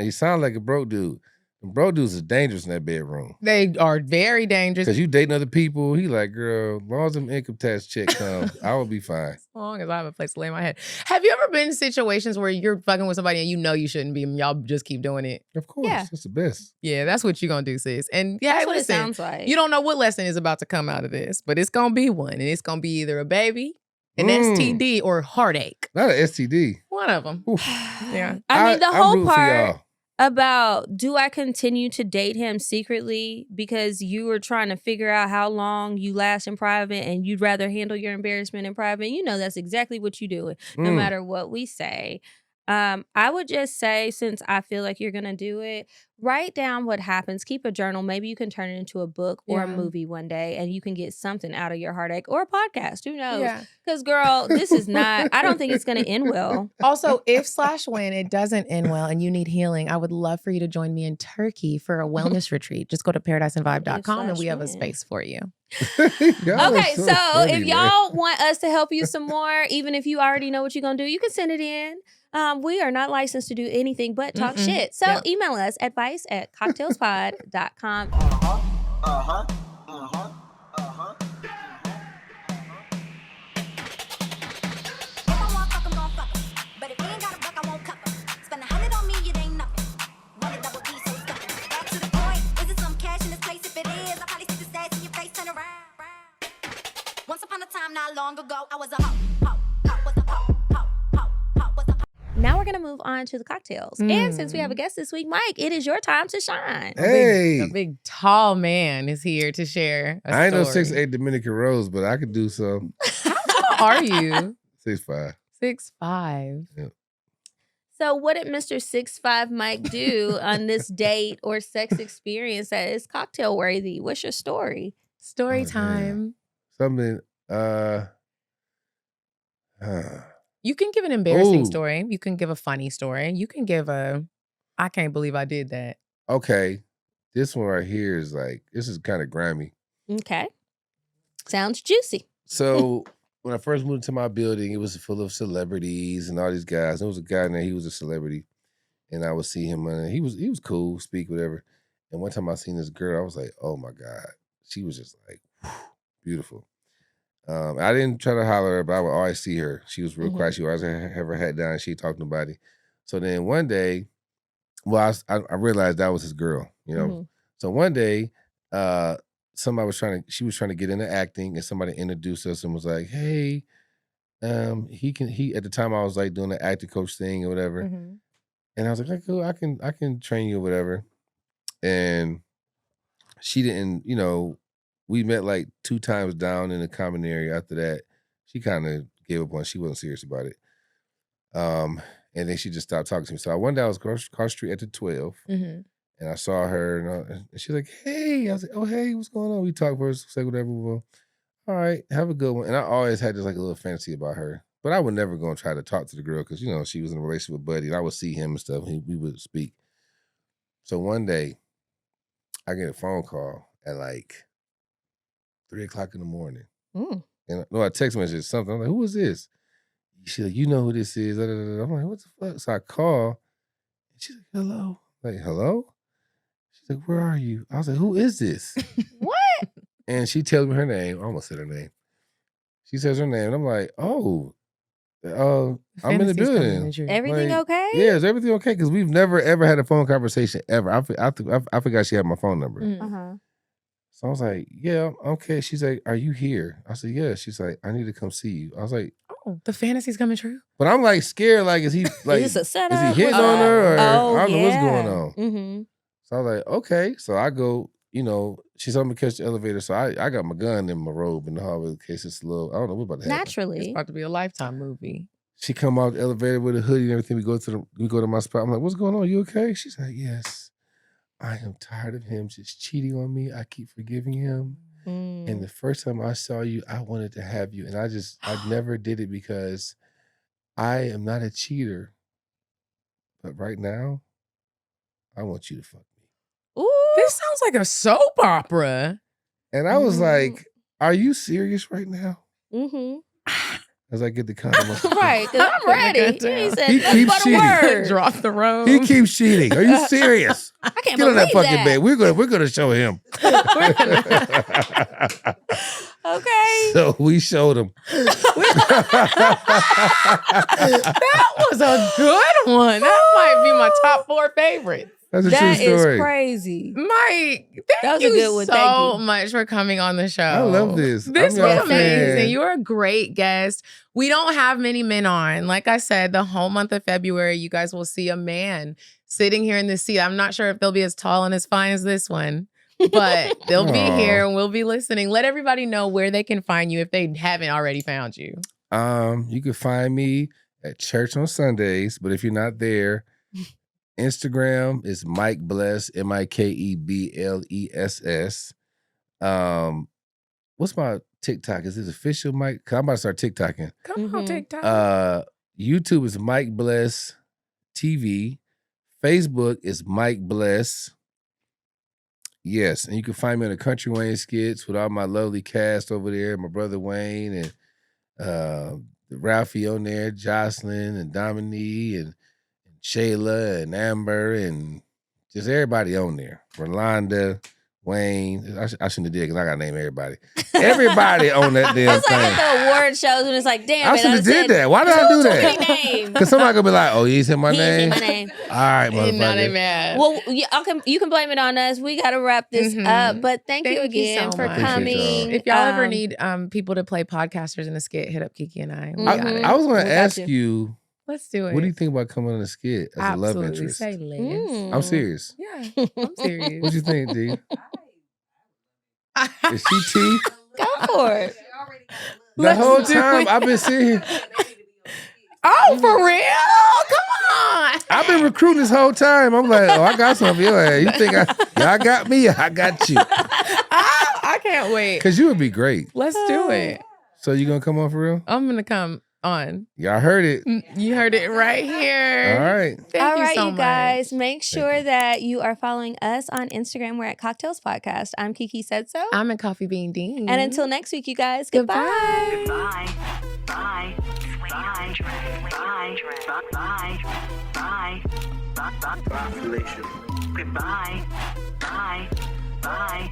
he sounds like a broke dude. And broke dudes are dangerous in that bedroom. They are very dangerous. Because you dating other people, he like, girl, as long as them income tax check comes, I will be fine. As long as I have a place to lay my head. Have you ever been in situations where you're fucking with somebody and you know you shouldn't be and y'all just keep doing it? Of course. Yeah. That's the best. Yeah, that's what you're gonna do, sis. And yeah, That's hey, what listen, it sounds like. you don't know what lesson is about to come out of this, but it's gonna be one. And it's gonna be either a baby, an STD, or heartache. Not an STD. One of them. Oof. Yeah. I mean, the I'm whole rooting for part y'all. about, do I continue to date him secretly because you were trying to figure out how long you last in private and you'd rather handle your embarrassment in private? You know that's exactly what you're doing, no matter what we say. I would just say, since I feel like you're going to do it, write down what happens. Keep a journal. Maybe you can turn it into a book or a movie one day, and you can get something out of your heartache, or a podcast. Who knows? Yeah. Because, girl, this is not, I don't think it's going to end well. Also, if/when it doesn't end well and you need healing, I would love for you to join me in Turkey for a wellness retreat. Just go to paradiseandvibe.com and we have a space for you. Y'all Okay, are so funny, if man. y'all want us to help you some more, even if you already know what you're going to do, you can send it in. We are not licensed to do anything but talk shit. So email us, advice@cocktailspod.com. But if you ain't got a buck, I won't cuff 'em. Spend 100 on me, it ain't nothing. Want a double D, so stuff it. Back to the point. Is it some cash in this place? If it is, I'll probably stick the stats in your face, turn around. Once upon a time, not long ago, I was a hoe. Was a hoe. Was a hoe. Now we're going to move on to the cocktails. And since we have a guest this week, Mike, it is your time to shine. Hey. A big tall man is here to share a I ain't no story. 6'8" Dominican rose, but I could do so. How tall are you? 6'5". 6'5". So what did Mr. 6'5" Mike do on this date or sex experience that is cocktail worthy? What's your story? Story Oh, time. Something, You can give an embarrassing Ooh. story. You can give a funny story. You can give a, I can't believe I did that. okay. This one right here is like, this is kind of grimy. Okay. Sounds juicy. So when I first moved into my building, it was full of celebrities and all these guys. There was a guy in there, he was a celebrity. And I would see him, and he was cool, speak, whatever. And one time I seen this girl, I was like, oh my God. She was just like, whew, beautiful. I didn't try to holler at her, but I would always see her. She was real quiet. She would always have her head down and she'd talk to nobody. So then one day, well, I realized that was his girl, you know. So one day, she was trying to get into acting, and somebody introduced us and was like, hey, he at the time I was like doing the acting coach thing or whatever. Mm-hmm. And I was like, cool, I can train you or whatever. And she didn't, we met like 2 times down in the common area. After that, she kind of gave up on it. She wasn't serious about it. And then she just stopped talking to me. So one day I was across the street at the 12, Mm-hmm. and I saw her, and she's like, hey. I was like, oh, hey, what's going on? We talked first, say whatever. Well, all right, have a good one. And I always had this like a little fantasy about her. But I would never go and try to talk to the girl because, she was in a relationship with Buddy, and I would see him and stuff, and we would speak. So one day, I get a phone call at like 3 o'clock in the morning. Mm. And a text message, something. I'm like, who is this? She's like, you know who this is. I'm like, what the fuck? So I call, and she's like, hello. I'm like, hello? She's like, where are you? I was like, who is this? What? And she tells me her name. I almost said her name. She says her name, and I'm like, oh. I'm in the building. Everything okay? Yeah, is everything okay? Because we've never ever had a phone conversation ever. I forgot she had my phone number. Uh-huh. So I was like, yeah, okay. She's like, are you here? I said, yeah. She's like, I need to come see you. I was like, oh, the fantasy's coming true. But I'm like scared. Like, is he like, is this a setup? Is he hitting on her? Or I don't know what's yeah. going on. Mm-hmm. So I was like, okay. So I go. She told me to catch the elevator, so I got my gun in my robe in the hallway in case it's a little. I don't know what's about to happen. Naturally, it's about to be a Lifetime movie. She come out the elevator with a hoodie and everything. We go to my spot. I'm like, what's going on? You okay? She's like, yes. I am tired of him just cheating on me. I keep forgiving him. And the first time I saw you, I wanted to have you. And I never did it because I am not a cheater. But right now, I want you to fuck me. Ooh. This sounds like a soap opera. And I was like, are you serious right now? Mm-hmm. As I get the condom. Right, because I'm ready. He said, he keeps cheating. Drop the rope. He keeps cheating. Are you serious? I can't Get on that believe fucking bed. We're gonna show him. Okay. So we showed him. That was a good one. That might be my top 4 favorites. That's a That true story. is crazy. Mike, That was thank a you good one. so Thank you. much for coming on the show. I love this. This I'm was your amazing. fan. You're a great guest. We don't have many men on. Like I said, the whole month of February, you guys will see a man sitting here in this seat. I'm not sure if they'll be as tall and as fine as this one, but they'll be here and we'll be listening. Let everybody know where they can find you if they haven't already found you. You can find me at church on Sundays, but if you're not there, Instagram is Mike Bless, MikeBless. What's my TikTok? Is this official, Mike? 'Cause I'm about to start TikToking. Come on, TikTok. YouTube is Mike Bless TV. Facebook is Mike Bless. Yes, and you can find me on the Country Wayne skits with all my lovely cast over there. My brother Wayne and Ralphie on there, Jocelyn and Dominique and Shayla and Amber and just everybody on there. Rolanda, Wayne. I shouldn't have did because I got to name everybody. Everybody on that damn It's like thing. at the award shows when it's like, damn, I should have did that. Why did I do that? Because somebody could be like, oh, you said my name? My name. All right, Ain't not motherfucker. Mm-hmm. mad. Well, you can blame it on us. We got to wrap this up. But thank you again so for much. coming. If y'all ever need people to play podcasters in a skit, hit up Kiki and I. We got it. I was going We to got ask you. you, Let's do it. what do you think about coming on a skit as a love Absolutely. interest? Say less. I'm serious. Yeah, I'm serious. What you think, D? Is she T? Go for it. The whole time I've been sitting. Oh, for real? Come on. I've been recruiting this whole time. I'm like, oh, I got something for your ass. You think y'all got me? I got you. I can't wait. Because you would be great. Let's do it. So you going to come on for real? I'm going to come on. Y'all heard it. You heard it right here. All right. Thank All right, so you guys, much. make sure that you are following us on Instagram. We're at CockTales Podcast. I'm Kiki Said So. I'm a Coffee Bean Dean. And until next week, you guys, goodbye. Bye. Bye. Bye. Bye. Bye. Bye. Population. Goodbye. Bye. Bye.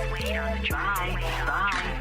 Sweet on the drive. Bye.